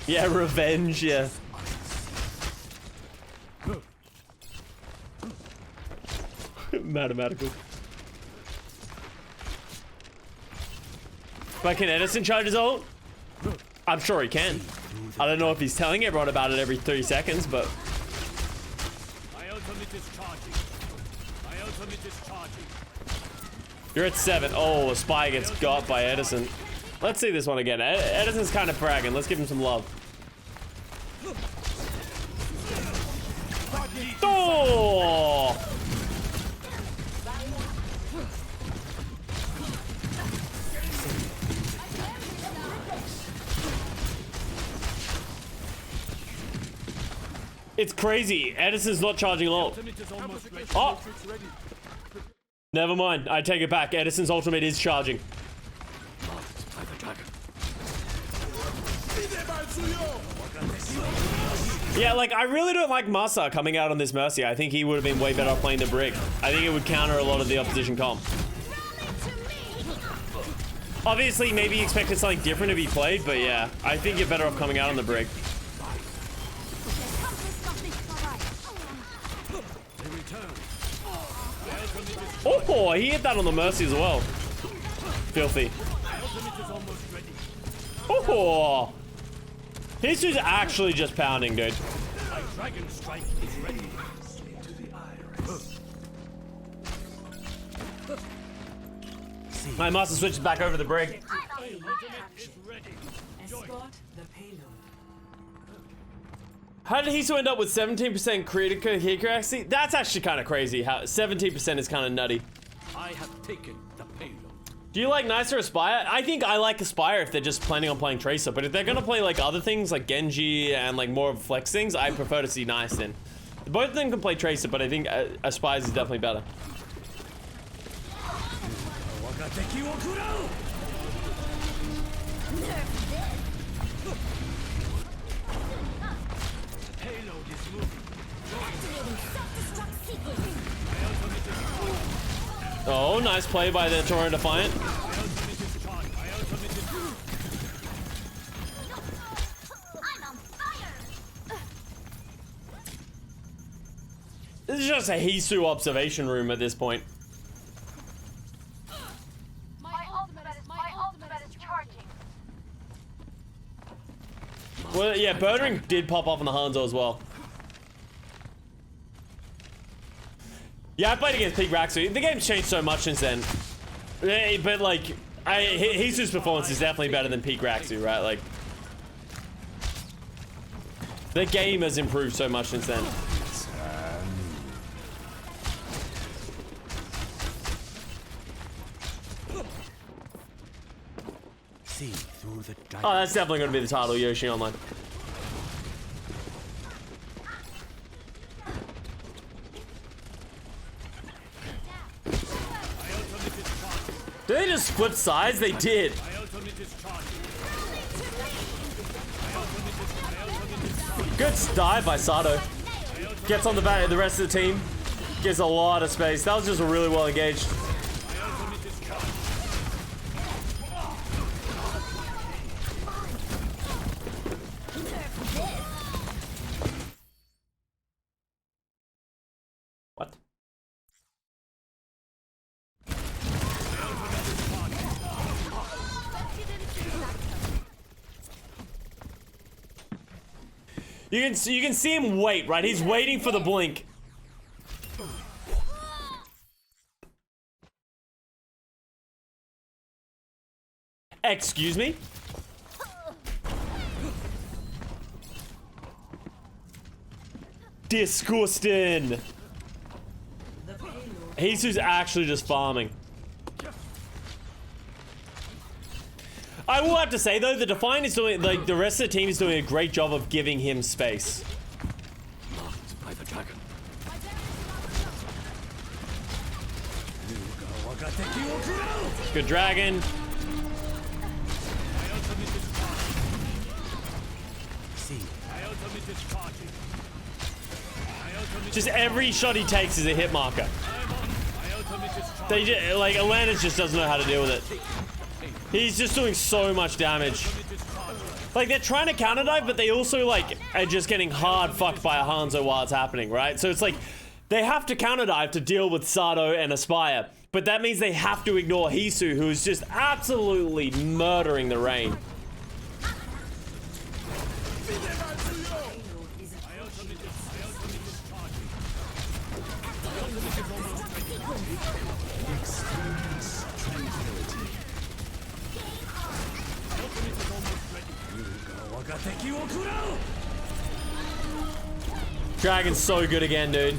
Yeah, revenge. Yeah. Mathematical. But can Edison charge his ult? I'm sure he can. I don't know if he's telling everyone about it every 3 seconds, but... My ultimate is charging. My ultimate is charging. You're at 7. Oh, a spy gets got by Edison. Let's see this one again. Edison's kind of fragging. Let's give him some love. Oh! It's crazy. Edison's not charging low. Oh! Never mind. I take it back. Edison's ultimate is charging. Yeah, like, I really don't like Masa coming out on this Mercy. I think he would have been way better off playing the Brig. I think it would counter a lot of the opposition comp. Obviously, maybe you expected something different if he played, but yeah, I think you're better off coming out on the Brig. Oh, he hit that on the Mercy as well. Filthy. Oh, this is actually just pounding, dude. My dragon strike is ready. My master switches back over the Brig. Escort the payload. How did Hisu end up with 17% critical hit accuracy? That's actually kind of crazy. How 17% is kind of nutty. I have taken the payload. Do you like Nice or Aspire? I think I like Aspire if they're just planning on playing Tracer, but if they're gonna play like other things like Genji and like more flex things, I prefer to see Nice then. Both of them can play Tracer, but I think Aspire's is definitely better. Payload is moving. Oh, nice play by the Toronto Defiant. My ultimate is charged. My ultimate is I'm on fire! This is just a Hisu observation room at this point. My ultimate is charging. Well, yeah, Birdring did pop off on the Hanzo as well. Yeah, I played against Pete Raxu. The game's changed so much since then. But like, Jesus' performance is definitely better than Pete Raxu, right? Like, the game has improved so much since then. See through the Oh, that's definitely going to be the title, Yoshi Online. Did they just flip sides? They did. Good dive by Sato. Gets on the back of the rest of the team. Gives a lot of space. That was just really well engaged. What? You can see him wait, right? He's waiting for the blink. Excuse me? Disgusting. Jesus actually just farming. I will have to say though, the Defiant is doing, like, the rest of the team is doing a great job of giving him space. Marked by the dragon. Good dragon. Just every shot he takes is a hit marker. They just, like, Atlantis just doesn't know how to deal with it. He's just doing so much damage. Like, they're trying to counter dive, but they also, like, are just getting hard fucked by a Hanzo while it's happening, right? So it's like, they have to counter dive to deal with Sato and Aspire. But that means they have to ignore Hisu, who is just absolutely murdering the rain. Dragon's so good again, dude.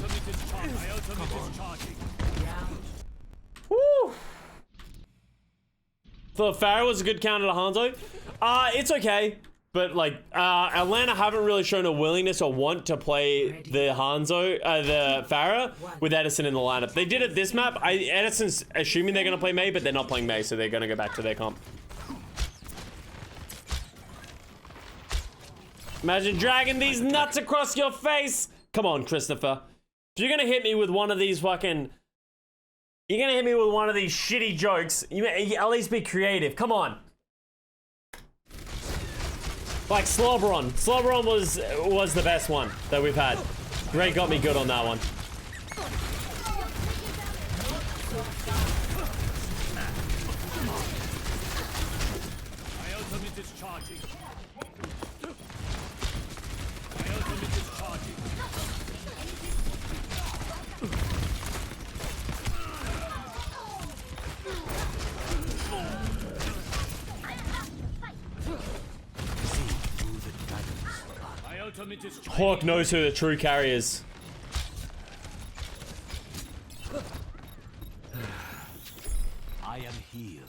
Woo! So Pharah was a good counter to Hanzo. It's okay. But like, Atlanta haven't really shown a willingness or want to play the Hanzo, the Pharah with Edison in the lineup. They did it this map. Edison's assuming they're gonna play Mei, but they're not playing Mei, so they're gonna go back to their comp. Imagine dragging these nuts across your face. Come on, Christopher. If you're gonna hit me with one of these fucking... You're gonna hit me with one of these shitty jokes, you at least be creative. Come on. Like Slobberon. Slobberon was the best one that we've had. Ray got me good on that one. My ultimate is charging. My ultimate is charging. Hawk knows who the true carrier is. I am healed.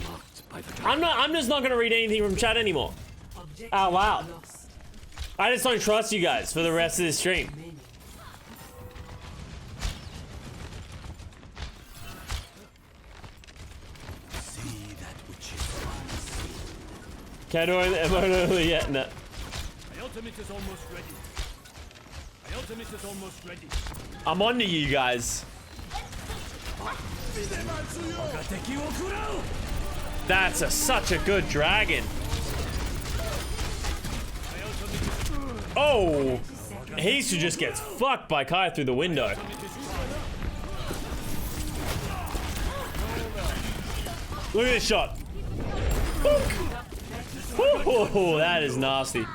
Marked by the I'm just not gonna read anything from chat anymore. Out loud. I just don't trust you guys for the rest of this stream. See that which is Can't do it yet. No. My ultimate is almost ready. My ultimate is almost ready. I'm on to you guys. That's such a good dragon. Oh, Hisu just gets fucked by Kai through the window. Look at this shot. Book. Ooh, that is nasty.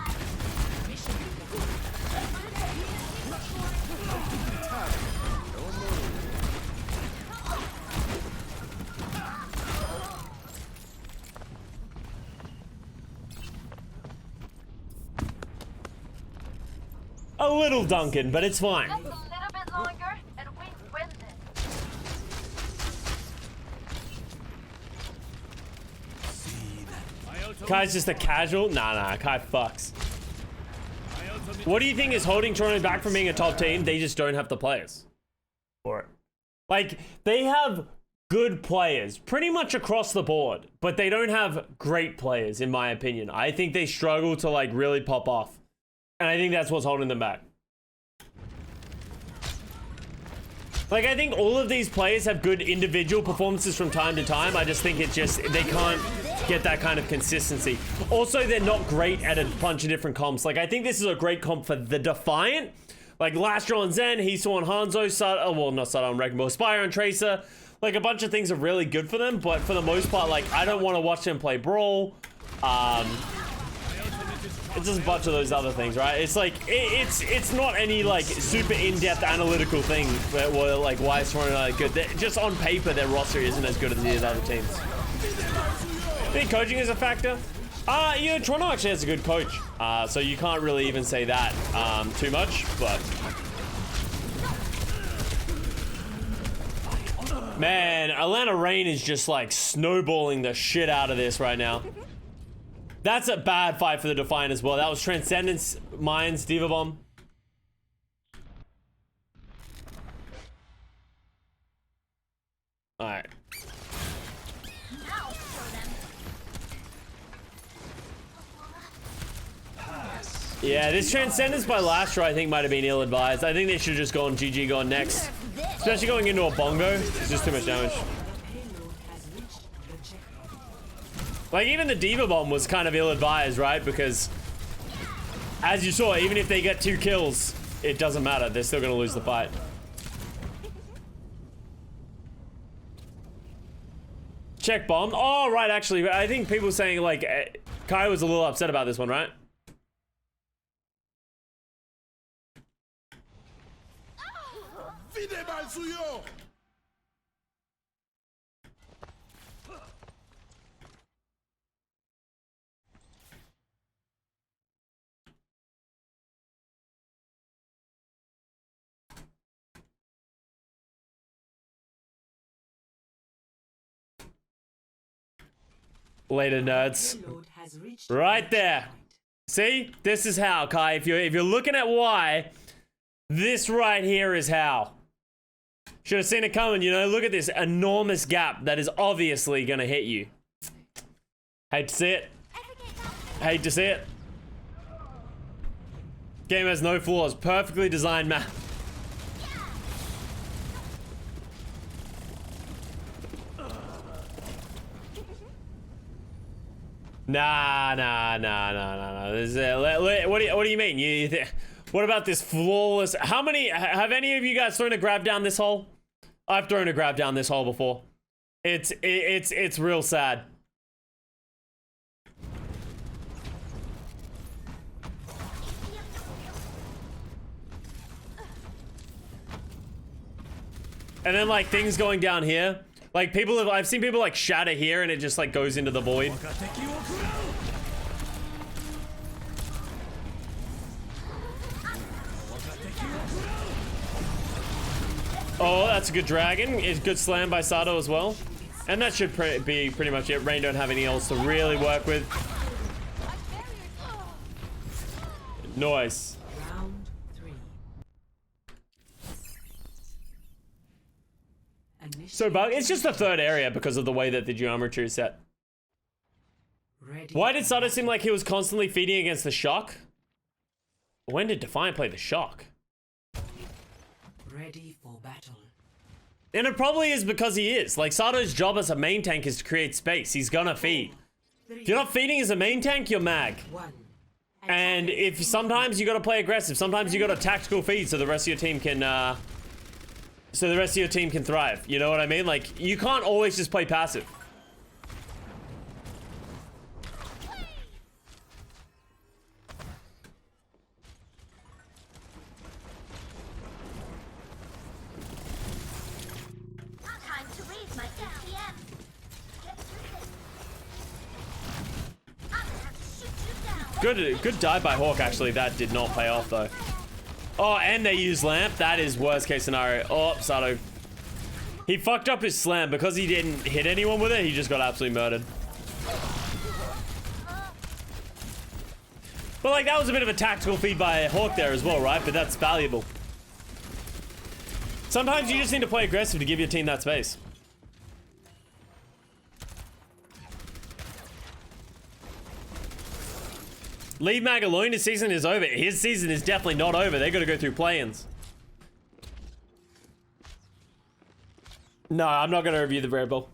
A little Duncan, but it's fine. Just a little bit longer, and we win this. Kai's just a casual? Nah, Kai fucks. What do you think is holding Toronto back from being a top team? They just don't have the players for it. Like, they have good players pretty much across the board, but they don't have great players, in my opinion. I think they struggle to, like, really pop off. And I think that's what's holding them back. Like, I think all of these players have good individual performances from time to time. I just think they can't get that kind of consistency. Also, they're not great at a bunch of different comps. Like, I think this is a great comp for the Defiant. Like, last year on Zen, he saw on Hanzo, well, not Sada on Wrecking Ball, Spire and Tracer. Like, a bunch of things are really good for them, but for the most part, like, I don't want to watch them play Brawl. It's just a bunch of those other things, right? It's like, it's not any, like, super in-depth analytical thing where, like, why is Toronto not good. Just on paper, their roster isn't as good as these other teams. I think coaching is a factor. Yeah, Toronto actually has a good coach. So you can't really even say that too much, but... Man, Atlanta Reign is just, like, snowballing the shit out of this right now. That's a bad fight for the Defiant as well. That was Transcendence, Mines, Diva Bomb. Alright. Yeah, this Transcendence by Lastra I think might have been ill-advised. I think they should have just gone GG, gone next. Especially going into a bongo. It's just too much damage. Like, even the Diva Bomb was kind of ill-advised, right? Because, as you saw, even if they get 2 kills, it doesn't matter. They're still going to lose the fight. Check bomb. Oh, right, actually. I think people saying, like, Kai was a little upset about this one, right? Later, nerds. Right there. See? This is how, Kai. If you're looking at why, this right here is how. Should have seen it coming, you know? Look at this enormous gap that is obviously gonna hit you. Hate to see it. Hate to see it. Game has no flaws. Perfectly designed map. Nah. What do you mean? What about this flawless? How many? Have any of you guys thrown a grab down this hole? I've thrown a grab down this hole before. It's real sad. And then like things going down here. Like I've seen people like shatter here and it just like goes into the void. Oh, that's a good dragon. It's good slam by Sato as well. And that should be pretty much it. Rain don't have any else to really work with. Nice. Round 3. So bug. It's just the third area because of the way that the geometry is set. Why did Sato seem like he was constantly feeding against the shock? When did Defiant play the shock? Ready for battle. And it probably is because he is. Like, Sato's job as a main tank is to create space. He's gonna feed. If you're not feeding as a main tank, you're mag. 1. And if sometimes you gotta play aggressive, sometimes you gotta tactical feed so the rest of your team can, thrive. You know what I mean? Like, you can't always just play passive. Good dive by Hawk, actually. That did not pay off, though. Oh, and they use Lamp. That is worst case scenario. Oh, Sato. He fucked up his slam. Because he didn't hit anyone with it, he just got absolutely murdered. But, like, that was a bit of a tactical feed by Hawk there as well, right? But that's valuable. Sometimes you just need to play aggressive to give your team that space. Leave Mag alone, his season is over. His season is definitely not over. They gotta go through play-ins. No, I'm not gonna review the Red Bull.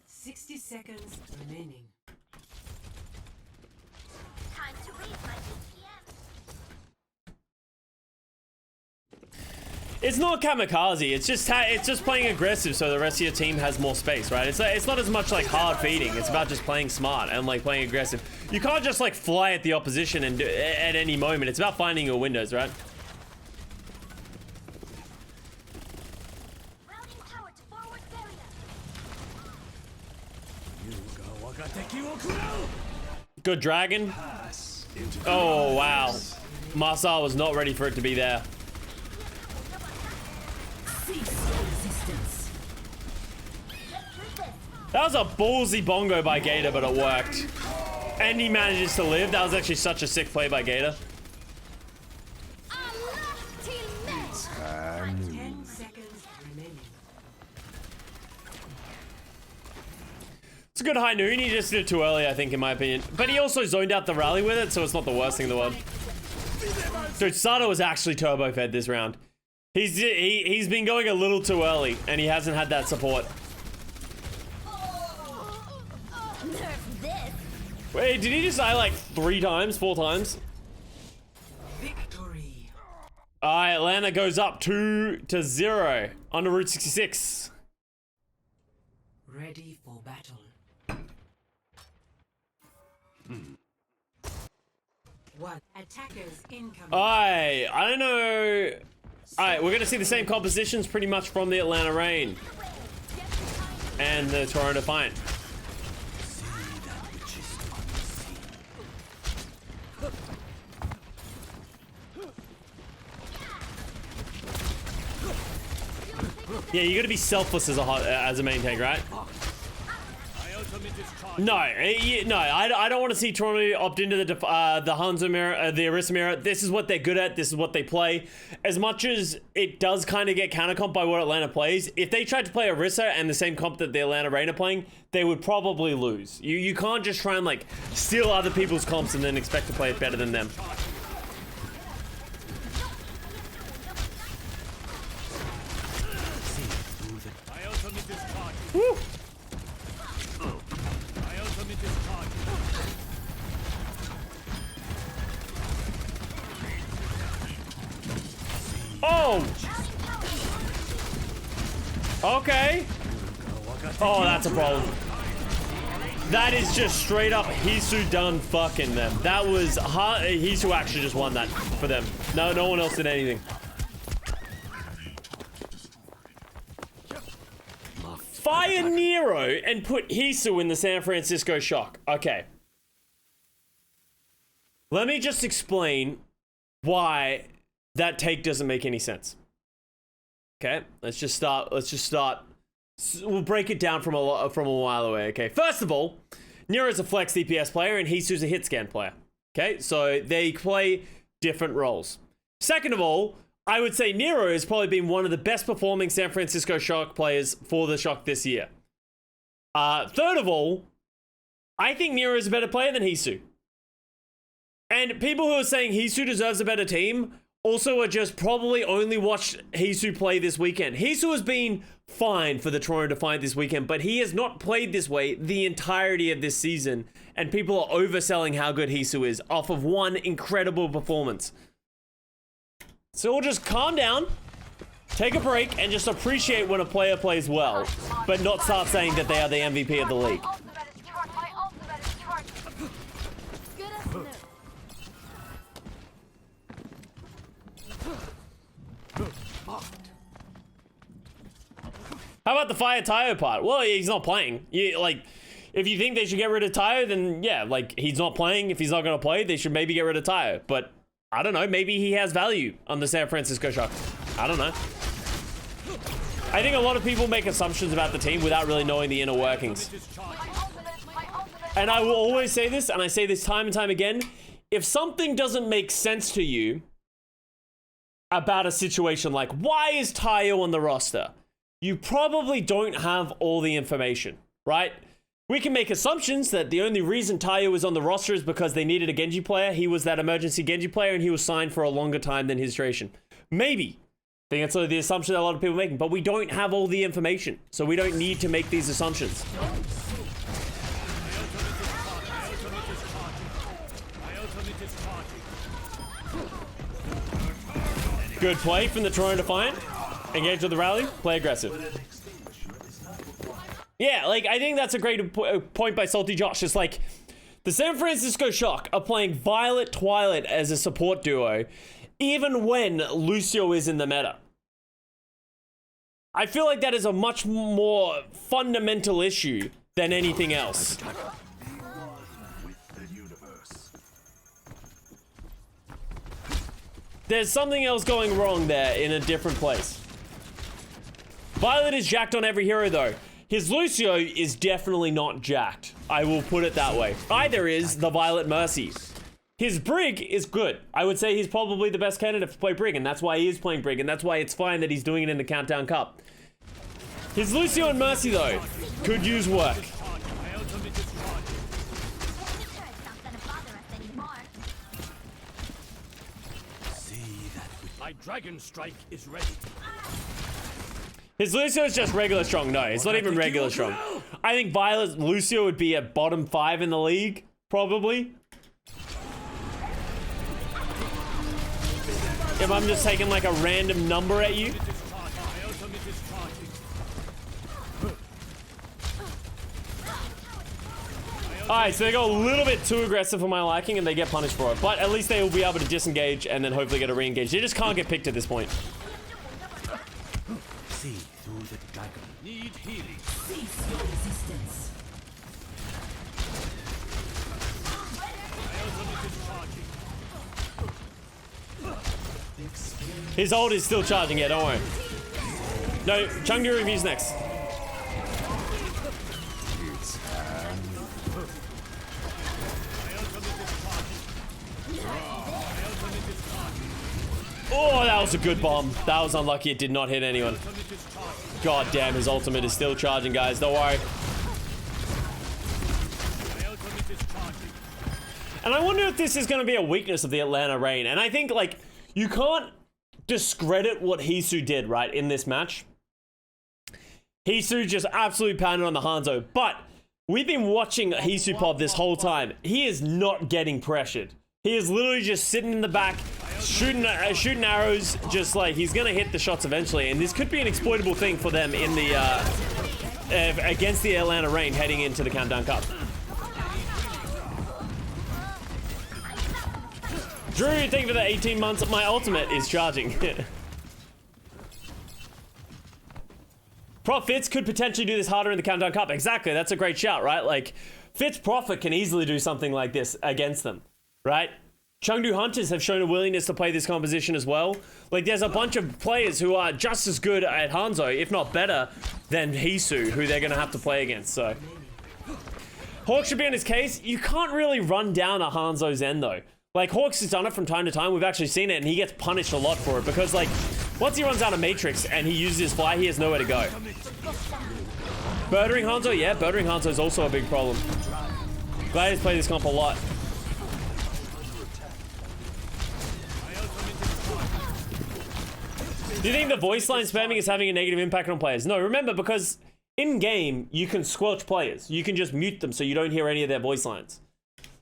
60 seconds remaining. Time to read my BPM. It's not kamikaze. It's just playing aggressive so the rest of your team has more space, right? It's not as much like hard feeding. It's about just playing smart and like playing aggressive. You can't just like fly at the opposition and at any moment. It's about finding your windows, right? Routing power to forward barrier. Good dragon. Oh wow, Marsal was not ready for it to be there. That was a ballsy bongo by Gator, but it worked. And he manages to live. That was actually such a sick play by Gator. 10 seconds remaining. It's a good high noon. He just did it too early, I think, in my opinion. But he also zoned out the rally with it, so it's not the worst thing in the world. Dude, Sato was actually turbo fed this round. He's been going a little too early, and he hasn't had that support. Wait, did he just die like 3 times, 4 times? Victory. Alright, Atlanta goes up 2-0 under Route 66. Ready for battle. One. Attackers incoming. I don't know. Alright, we're gonna see the same compositions pretty much from the Atlanta Reign and the Toronto Defiant. Yeah, you gotta be selfless as a main tank, right? No, I don't want to see Toronto opt into the Hanzo mirror, the Orisa mirror. This is what they're good at. This is what they play. As much as it does kind of get counter comp by what Atlanta plays, if they tried to play Orisa and the same comp that the Atlanta Reign are playing, they would probably lose. You can't just try and like steal other people's comps and then expect to play it better than them. Woo! Oh! Okay. Oh, that's a problem. That is just straight up Hisu done fucking them. That was Hisu actually just won that for them. No one else did anything. Fire Nero and put Hisu in the San Francisco Shock. Okay. Let me just explain why that take doesn't make any sense. Okay, let's just start. We'll break it down from a while away. Okay, first of all, Nero's a flex DPS player and Hisu's a hit scan player. Okay, so they play different roles. Second of all, I would say Nero has probably been one of the best performing San Francisco Shock players for the Shock this year. Third of all, I think Nero is a better player than Hisu. And people who are saying Hisu deserves a better team also are just probably only watched Hisu play this weekend. Hisu has been fine for the Toronto Defiant this weekend, but he has not played this way the entirety of this season. And people are overselling how good Hisu is off of one incredible performance. So we'll just calm down, take a break, and just appreciate when a player plays well, but not start saying that they are the MVP of the league. How about the Fire Tayo part? Well, he's not playing. If you think they should get rid of Tayo, then yeah, like, he's not playing. If he's not going to play, they should maybe get rid of Tayo. But I don't know. Maybe he has value on the San Francisco Shock. I don't know. I think a lot of people make assumptions about the team without really knowing the inner workings. And I will always say this, and I say this time and time again. If something doesn't make sense to you about a situation like, why is Tayo on the roster? You probably don't have all the information, right? We can make assumptions that the only reason Tayo is on the roster is because they needed a Genji player. He was that emergency Genji player and he was signed for a longer time than his duration. Maybe. I think that's the assumption that a lot of people are making, but we don't have all the information, so we don't need to make these assumptions. Good play from the Toronto Defiant. Engage with the rally, play aggressive. Yeah, like, I think that's a great point by Salty Josh. It's like, the San Francisco Shock are playing Violet Twilight as a support duo, even when Lucio is in the meta. I feel like that is a much more fundamental issue than anything else. There's something else going wrong there in a different place. Violet is jacked on every hero, though. His Lucio is definitely not jacked. I will put it that way. Either is the Violet Mercy. His Brig is good. I would say he's probably the best candidate to play Brig, and that's why he is playing Brig, and that's why it's fine that he's doing it in the Countdown Cup. His Lucio and Mercy, though, could use work. My Dragon Strike is ready. His Lucio is just regular strong. No, it's not even regular strong. I think Violet Lucio would be at bottom 5 in the league, probably. If I'm just taking like a random number at you. Alright, so they go a little bit too aggressive for my liking and they get punished for it. But at least they will be able to disengage and then hopefully get a re-engage. They just can't get picked at this point. See through the dragon. Need healing. Cease your resistance. His ult is still charging, yeah, don't worry. No, Chengdu reviews next. Oh, that was a good bomb. That was unlucky. It did not hit anyone. God damn, his ultimate is still charging, guys. Don't worry. And I wonder if this is going to be a weakness of the Atlanta Reign. And I think, like, you can't discredit what Hisu did, right, in this match. Hisu just absolutely pounded on the Hanzo. But we've been watching Hisu pop this whole time. He is not getting pressured. He is literally just sitting in the back, shooting arrows, just like he's gonna hit the shots eventually. And this could be an exploitable thing for them in the against the Atlanta Reign heading into the Countdown Cup. Drew, thank you for the 18 months. My ultimate is charging. Prof Fitz could potentially do this harder in the Countdown Cup. Exactly, that's a great shout, right? Like, Fitz Prophet can easily do something like this against them, right? Chengdu Hunters have shown a willingness to play this composition as well. Like, there's a bunch of players who are just as good at Hanzo, if not better, than Hisu, who they're going to have to play against, so. Hawk should be on his case. You can't really run down a Hanzo Zen, though. Like, Hawks has done it from time to time. We've actually seen it, and he gets punished a lot for it, because, like, once he runs out of Matrix and he uses his fly, he has nowhere to go. Birdering Hanzo? Yeah, Birdering Hanzo is also a big problem. Glad he's played this comp a lot. Do you think the voice line spamming is having a negative impact on players? No, remember, because in-game, you can squelch players. You can just mute them so you don't hear any of their voice lines.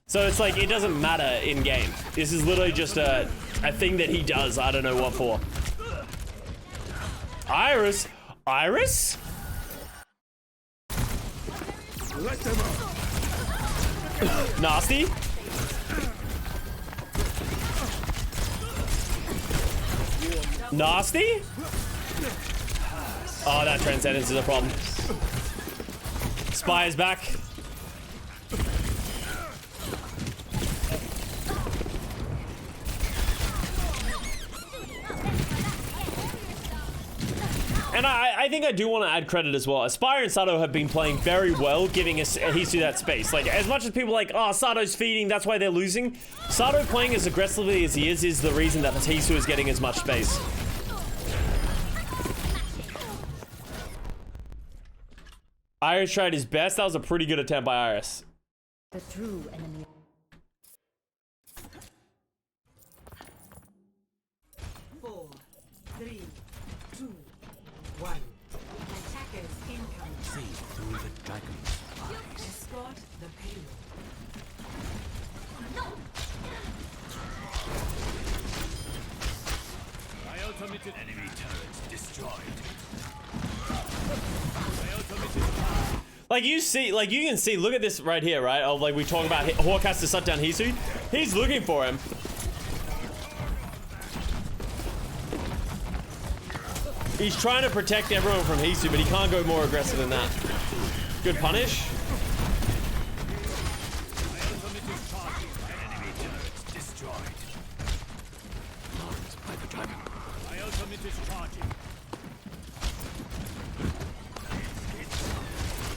So it's like, it doesn't matter in-game. This is literally just a thing that he does. I don't know what for. Iris? Iris? Let them out. Nasty? Nasty? Oh, that Transcendence is a problem. Spy is back. And I think I do want to add credit as well. Aspire and Sato have been playing very well, giving us Hisu that space. Like, as much as people are like, oh, Sato's feeding, that's why they're losing. Sato playing as aggressively as he is the reason that Hisu is getting as much space. Iris tried his best. That was a pretty good attempt by Iris. The true enemy. Four, three, two, one. Attackers incoming. See through the dragon's eyes. Escort the payload. My ultimate enemy turrets destroyed. My ultimate is Like you see, like you can see, look at this right here, right? Of like we talk about Hawk has to shut down Hisu. He's looking for him. He's trying to protect everyone from Hisu, but he can't go more aggressive than that. Good punish. my ultimate is charging. My enemy turrets destroyed. Marked by the dragon. My ultimate is charging.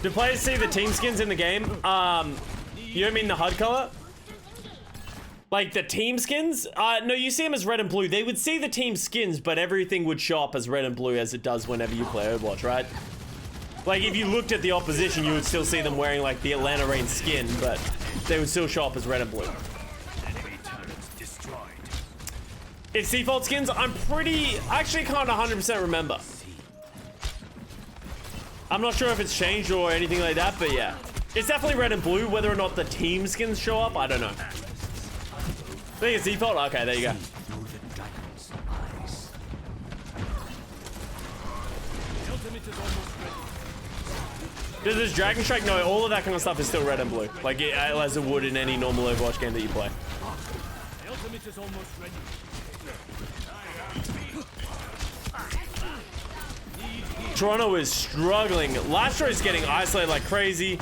Do players see the team skins in the game? You don't mean the HUD color? Like the team skins? No, you see them as red and blue. They would see the team skins, but everything would show up as red and blue as it does whenever you play Overwatch, right? Like if you looked at the opposition, you would still see them wearing like the Atlanta Reign skin, but they would still show up as red and blue. Enemy turrets destroyed. It's default skins? I actually can't 100% remember. I'm not sure if it's changed or anything like that, but yeah. It's definitely red and blue. Whether or not the team skins show up, I don't know. I think it's default? Okay, there you go. Through the dragon's eyes. My ultimate is almost ready. Does this Dragon Strike? No, all of that kind of stuff is still red and blue. Like as it would in any normal Overwatch game that you play. My ultimate is almost ready. Toronto is struggling. Lastro is getting isolated like crazy.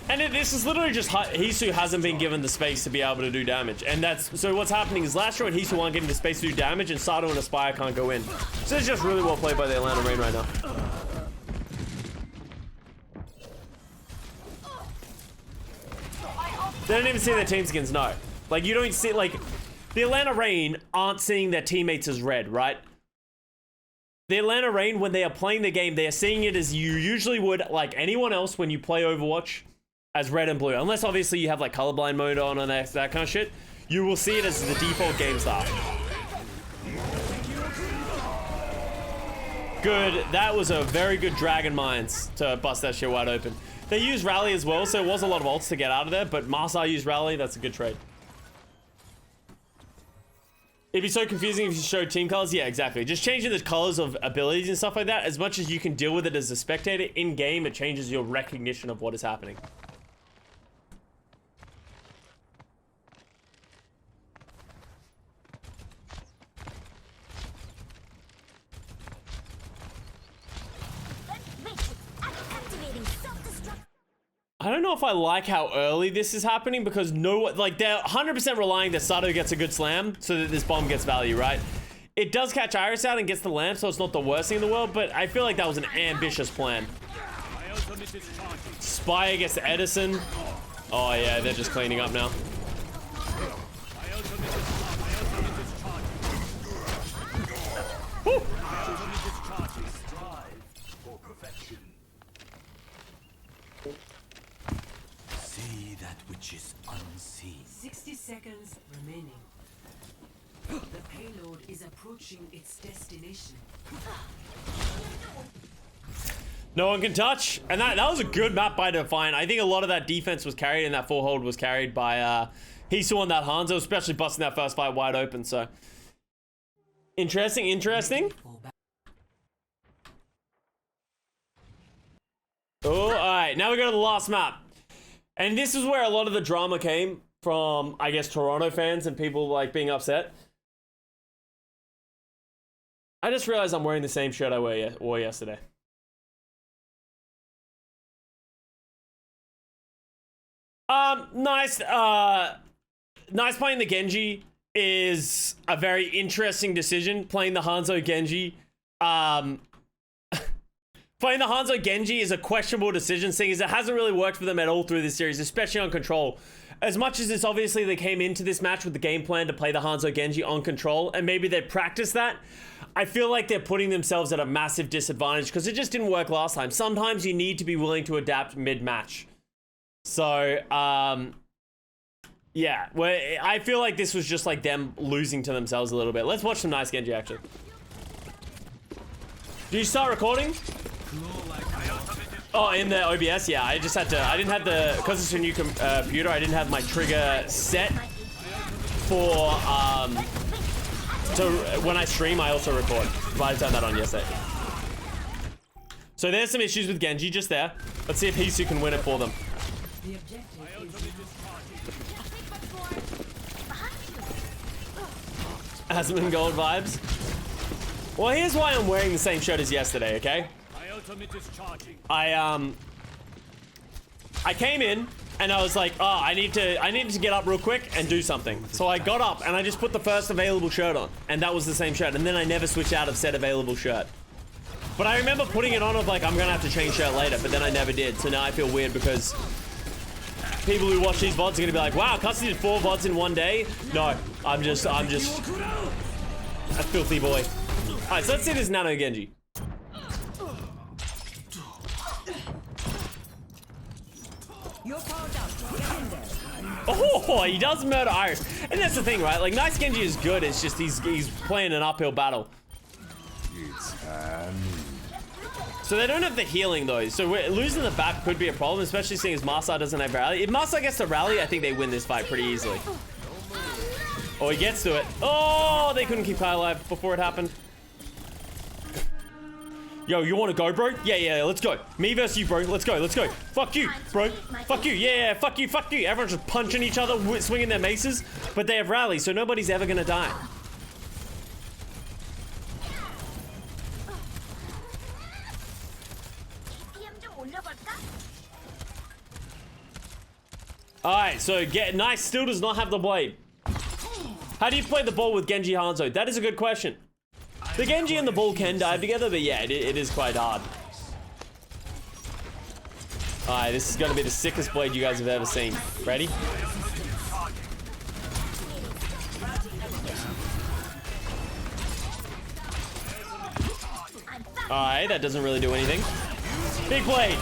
And this is literally just Hisu hasn't been given the space to be able to do damage. And that's, so what's happening is Lastro and Hisu aren't getting the space to do damage, and Sato and Aspire can't go in. So it's just really well played by the Atlanta Reign right now. They don't even see their team skins, no. Like, you don't see, like, the Atlanta Reign aren't seeing their teammates as red, right? The Atlanta Reign, when they are playing the game, they are seeing it as you usually would, like anyone else when you play Overwatch, as red and blue. Unless, obviously, you have, like, colorblind mode on and that kind of shit. You will see it as the default game style. Good. That was a very good Dragon Mines to bust that shit wide open. They used Rally as well, so it was a lot of ults to get out of there, but Marsar used Rally. That's a good trade. It'd be so confusing if you showed team colors. Yeah, exactly. Just changing the colors of abilities and stuff like that, as much as you can deal with it as a spectator, in-game, it changes your recognition of what is happening. I don't know if I like how early this is happening, because like they're 100% relying that Sato gets a good slam so that this bomb gets value, right? It does catch Iris out and gets the lamp, so it's not the worst thing in the world, but I feel like that was an ambitious plan. Spire gets Edison. Oh yeah, they're just cleaning up now. Woo! See that which is unseen. 60 seconds remaining. The payload is approaching its destination. No one can touch. And that was a good map by Defiant. I think a lot of that defense was carried, and that full hold was carried by Hisu on that Hanzo, especially busting that first fight wide open. So interesting. Oh, alright, now we go to the last map. And this is where a lot of the drama came from, I guess, Toronto fans and people like being upset. I just realized I'm wearing the same shirt I wore yesterday. Nice playing the Genji is a very interesting decision. Playing the Hanzo Genji. Playing the Hanzo Genji is a questionable decision, seeing as it hasn't really worked for them at all through this series, especially on control. As much as it's obviously they came into this match with the game plan to play the Hanzo Genji on control, and maybe they practiced that, I feel like they're putting themselves at a massive disadvantage because it just didn't work last time. Sometimes you need to be willing to adapt mid-match. So, yeah, well, I feel like this was just like them losing to themselves a little bit. Let's watch some nice Genji action. Did you start recording? Oh, in the OBS? Yeah, I just had to, I didn't have the, because it's a new computer, I didn't have my trigger set for, so when I stream, I also record. But I turned that on yesterday. So there's some issues with Genji just there. Let's see if Hisu can win it for them. The objective is Asman Gold vibes. Well, here's why I'm wearing the same shirt as yesterday, okay? My ultimate is charging. I came in and I was like, oh, I needed to get up real quick and do something. So I got up and I just put the first available shirt on, and that was the same shirt. And then I never switched out of said available shirt. But I remember putting it on of like, I'm gonna have to change shirt later, but then I never did. So now I feel weird because people who watch these VODs are gonna be like, wow, Custa did 4 VODs in one day. No, I'm just a filthy boy. All right, so let's see this Nano Genji. you're powered up. Get in there. Oh, he does murder Iris. And that's the thing, right? Like, nice Genji is good. It's just he's playing an uphill battle. So they don't have the healing, though. So losing the back could be a problem, especially seeing as Masa doesn't have rally. If Masa gets the rally, I think they win this fight pretty easily. Oh, he gets to it. Oh, they couldn't keep Kai alive before it happened. Yo, you want to go, bro? Yeah, let's go. Me versus you, bro. Let's go. Fuck you, bro. Fuck you. Yeah, fuck you. Everyone's just punching each other, swinging their maces. But they have rallies, so nobody's ever gonna die. Alright, so nice still does not have the blade. How do you play the ball with Genji Hanzo? That is a good question. The Genji and the ball can dive together, but yeah, it is quite hard. Alright, this is gonna be the sickest blade you guys have ever seen. Ready? Alright, that doesn't really do anything. Big blade!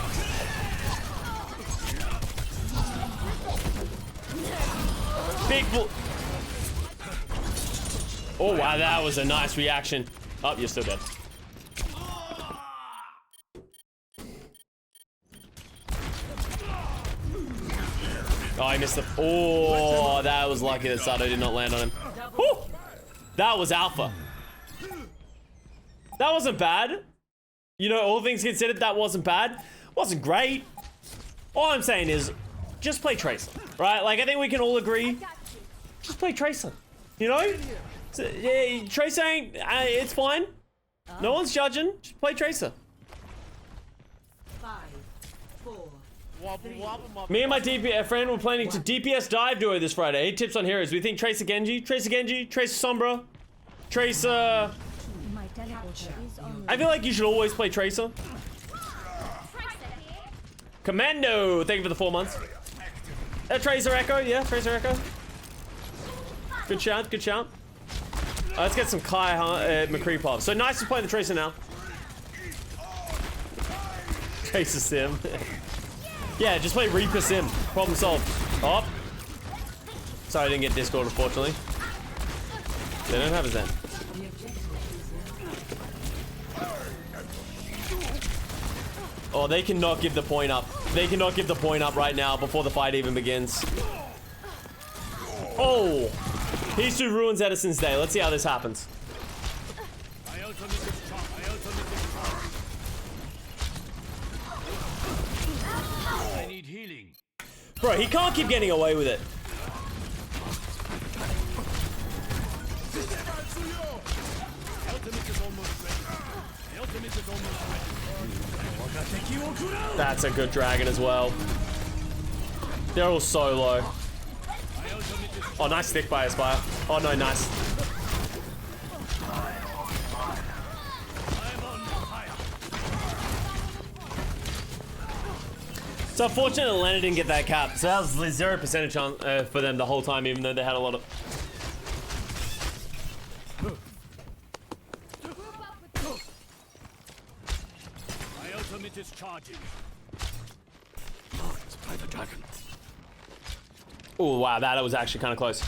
Big bl- Oh wow, that was a nice reaction. Oh, you're still dead. Oh, I missed the... Oh, that was lucky that Sato did not land on him. Woo! That was alpha. That wasn't bad. You know, all things considered, that wasn't bad. Wasn't great. All I'm saying is, just play Tracer, right? Like, I think we can all agree. Just play Tracer, you know? So, yeah, Tracer ain't, it's fine. No one's judging. Just play Tracer. 5, 4. Me and my DPS friend were planning to DPS dive duo this Friday. 8 tips on heroes. We think Tracer Genji, Tracer Sombra, Tracer... My teleporter is on. I feel like you should always play Tracer. Commando, thank you for the 4 months. Tracer Echo, yeah, Tracer Echo. Good shout, good shout. Let's get some Kai McCree pop. So nice to play the Tracer now. Tracer Sim. Yeah, just play Reaper Sim. Problem solved. Oh. Sorry I didn't get Discord, unfortunately. They don't have a Zen. Oh, they cannot give the point up. They cannot give the point up right now before the fight even begins. Oh! Hisu ruins Edison's day. Let's see how this happens. My ultimate is charged. I need healing. Bro, he can't keep getting away with it. My ultimate is almost ready. My ultimate is almost ready. That's a good dragon as well. They're all so low. My ultimate is Oh, nice stick by Aspire. Oh, no, nice. I'm on fire. It's unfortunate Atlanta didn't get that cap. So that was 0% chance for them the whole time, even though they had a lot of... My ultimate is charging. It's by the dragon. Oh, wow, that was actually kind of close.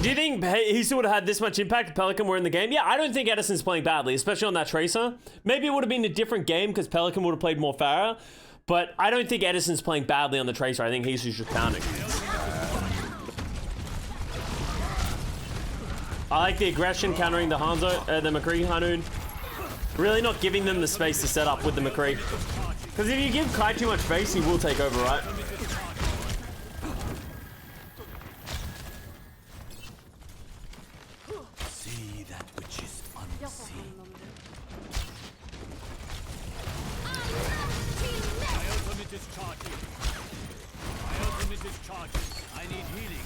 Do you think he would have had this much impact if Pelican were in the game? Yeah, I don't think Edison's playing badly, especially on that Tracer. Maybe it would have been a different game because Pelican would have played more Pharah, but I don't think Edison's playing badly on the Tracer. I think he's just pounding. I like the aggression countering the Hanzo, the McCree Hanoon. Really not giving them the space to set up with the McCree. Because if you give Kai too much space, he will take over, right? See that which is unseen. My ultimate is charging. My ultimate is charging. I need healing.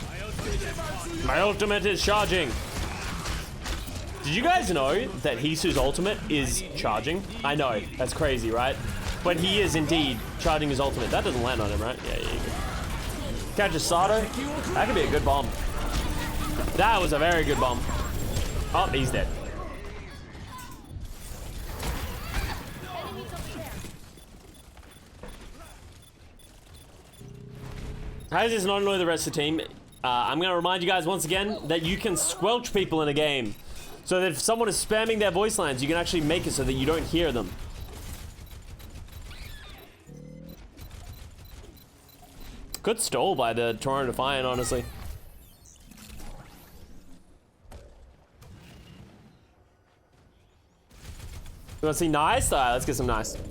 My ultimate is charging. My ultimate is charging. Did you guys know that Hisu's ultimate is charging? I know, that's crazy, right? But he is indeed charging his ultimate. That doesn't land on him, right? Yeah, you go. Catch a Sato. That could be a good bomb. That was a very good bomb. Oh, he's dead. How does this not annoy the rest of the team? I'm going to remind you guys once again that you can squelch people in a game. So that if someone is spamming their voice lines, you can actually make it so that you don't hear them. Good stall by the Toronto Defiant, honestly. You want to see nice? Alright, let's get some nice. And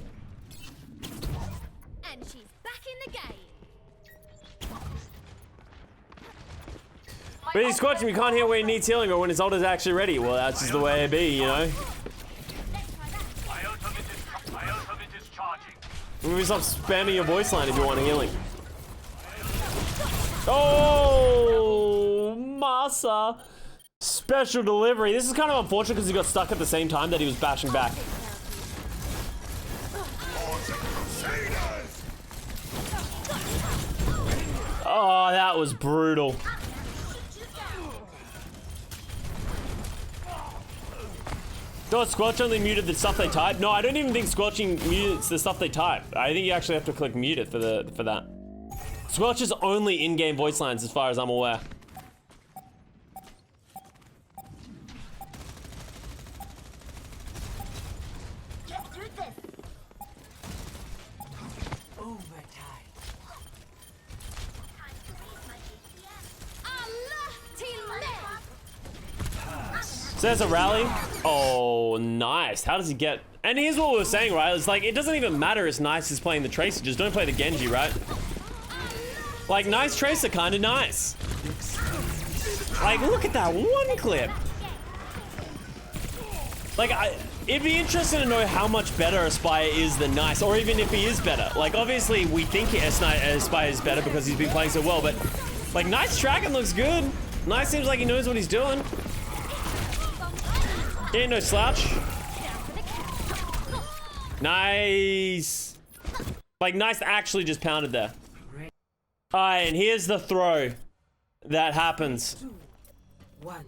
she's back in the game. But he's squatching, you can't hear when he needs healing or when his ult is actually ready. Well, that's just the way it be, you know? My ultimate is charging. Maybe stop spamming your voice line if you want healing. Oh, Masa. Special delivery. This is kind of unfortunate because he got stuck at the same time that he was bashing back. Oh, that was brutal. Thought Squelch only muted the stuff they type? No, I don't even think squelching mutes the stuff they type. I think you actually have to click mute it for that. Squelch is only in-game voice lines as far as I'm aware. So there's a rally. Oh, nice. How does he get... And here's what we were saying, right? It's like, it doesn't even matter if Nice is playing the Tracer. Just don't play the Genji, right? Like, Nice Tracer kind of nice. Like, look at that one clip. Like, it'd be interesting to know how much better Aspire is than Nice, or even if he is better. Like, obviously, we think Aspire is better because he's been playing so well, but, like, Nice tracking looks good. Nice seems like he knows what he's doing. He ain't no slouch. Nice. Like, Nice actually just pounded there. Alright, and here's the throw that happens. 2, 1.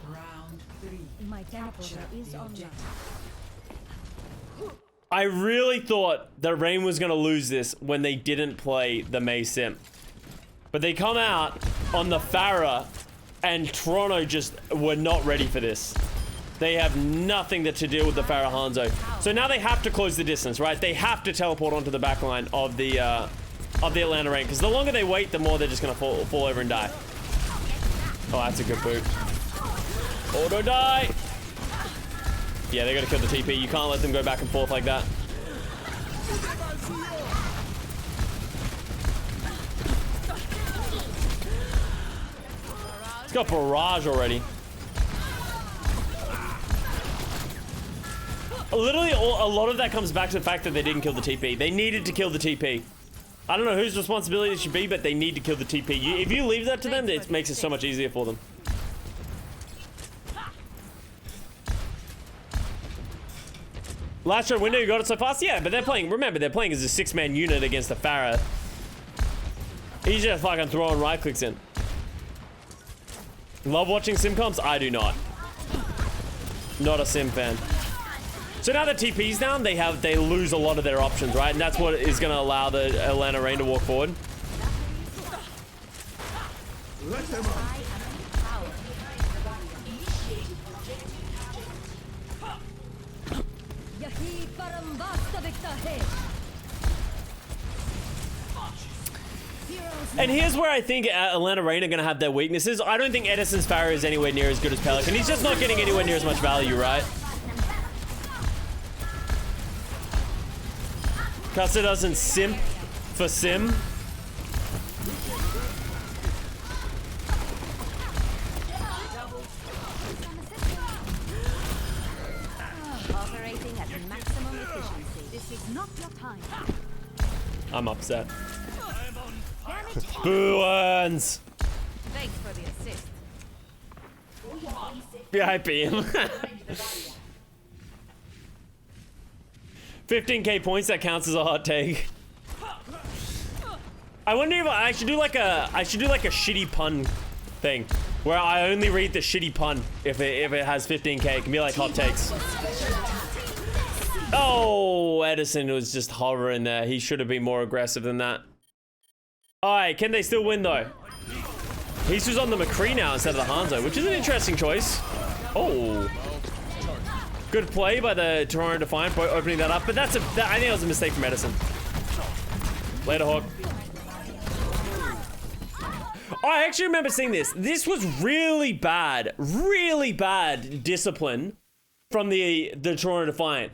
Round 3. My teleporter is online. I really thought that Rain was gonna lose this when they didn't play the Mei Sim. But they come out on the Pharah, and Toronto just were not ready for this. They have nothing to deal with the Pharah Hanzo. So now they have to close the distance, right? They have to teleport onto the backline of the Atlanta Rain, because the longer they wait, the more they're just gonna fall over and die. Oh, that's a good boot. Auto die! Yeah, they gotta kill the TP. You can't let them go back and forth like that. It's got barrage already. Literally, a lot of that comes back to the fact that they didn't kill the TP. They needed to kill the TP. I don't know whose responsibility it should be, but they need to kill the TP. If you leave that to them, it makes it so much easier for them. Last round window, you got it so fast? Yeah, but they're playing, remember, they're playing as a 6-man unit against the Pharah. He's just fucking throwing right clicks in. Love watching sim comps? I do not. Not a sim fan. So now that TP's down, they lose a lot of their options, right? And that's what is going to allow the Atlanta Reign to walk forward. And here's where I think Atlanta Reign are going to have their weaknesses. I don't think Edison's Pharah is anywhere near as good as Pelican. He's just not getting anywhere near as much value, right? Custa doesn't simp for sim. Operating at maximum efficiency. This is not your time. I'm upset. Boo earns. Thanks for the assist. VIP him. 15k points, that counts as a hot take. I wonder if I should do like a shitty pun thing where I only read the shitty pun if it has 15k. It can be like hot takes. Oh, Edison was just hovering there. He should have been more aggressive than that. Alright, can they still win though? He's just on the McCree now instead of the Hanzo, which is an interesting choice. Oh. Good play by the Toronto Defiant for opening that up, but I think that was a mistake from Edison. Later, Hawk. Oh, I actually remember seeing this. This was really bad discipline from the Toronto Defiant.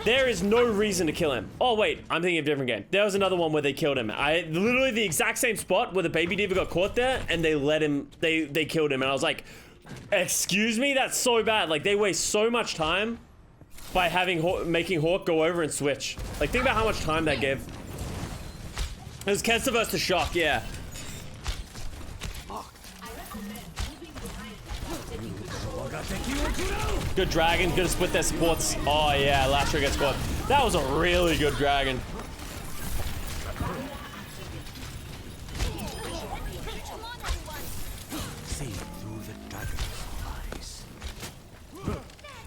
There is no reason to kill him. Oh, wait, I'm thinking of a different game. There was another one where they killed him. Literally the exact same spot where the baby diva got caught there, and they let him, they killed him. And I was like, excuse me? That's so bad. Like, they waste so much time by making Hawk go over and switch. Like, think about how much time that gave. It was Custa versus the Shock, yeah. Good dragon, gonna split their supports. Oh yeah, last year gets caught. That was a really good dragon.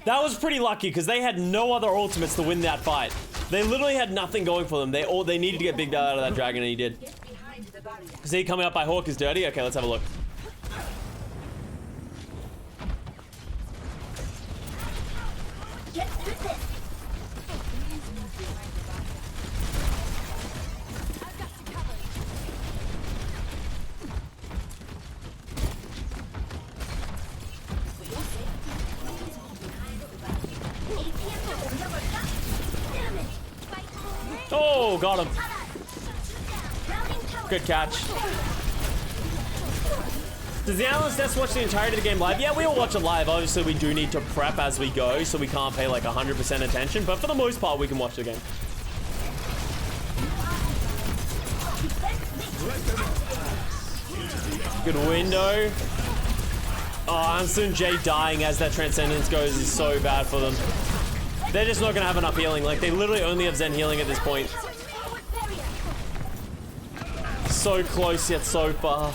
That was pretty lucky because they had no other ultimates to win that fight. They literally had nothing going for them. They needed to get big out of that dragon, and he did. Is he coming up by Hawk is dirty? Okay, let's have a look. Oh, got him. Good catch. Does the analyst desk watch the entirety of the game live? Yeah, we all watch it live. Obviously, we do need to prep as we go, so we can't pay like 100% attention, but for the most part, we can watch the game. Good window. Oh, Ansun J dying as that Transcendence goes is so bad for them. They're just not going to have enough healing. Like, they literally only have Zen healing at this point. So close, yet so far.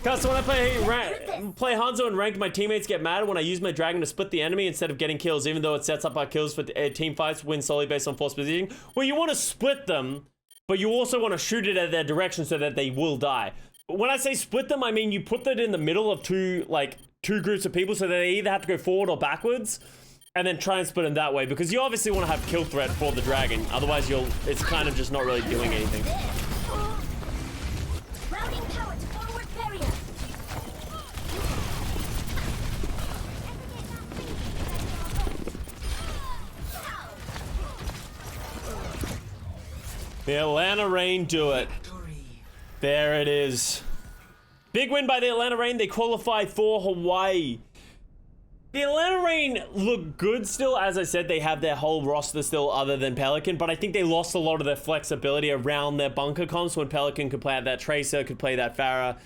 Custa, when I play Hanzo in ranked, my teammates get mad when I use my dragon to split the enemy instead of getting kills, even though it sets up our kills for team fights, win solely based on force positioning. Well, you want to split them, but you also want to shoot it at their direction so that they will die. But when I say split them, I mean you put that in the middle of two groups of people so that they either have to go forward or backwards, and then try and split them that way, because you obviously want to have kill threat for the dragon. Otherwise, it's kind of just not really doing anything. The Atlanta Reign do it. There it is. Big win by the Atlanta Reign. They qualified for Hawaii. The Atlanta Reign look good still. As I said, they have their whole roster still other than Pelican, but I think they lost a lot of their flexibility around their bunker comps when Pelican could play that Tracer, could play that Pharah.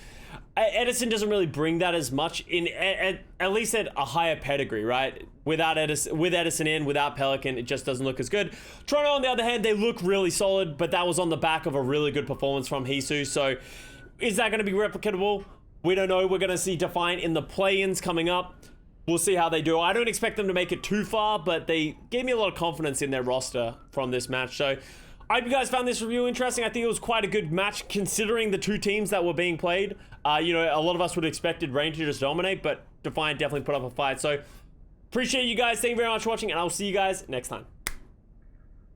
Edison doesn't really bring that as much, at least at a higher pedigree, right? Without Edison, with Edison in, without Pelican, it just doesn't look as good. Toronto, on the other hand, they look really solid, but that was on the back of a really good performance from Hisu. So is that going to be replicatable? We don't know. We're going to see Defiant in the play-ins coming up. We'll see how they do. I don't expect them to make it too far, but they gave me a lot of confidence in their roster from this match. So I hope you guys found this review interesting. I think it was quite a good match considering the two teams that were being played. You know, a lot of us would have expected Rain to just dominate, but Defiant definitely put up a fight. So appreciate you guys. Thank you very much for watching, and I'll see you guys next time.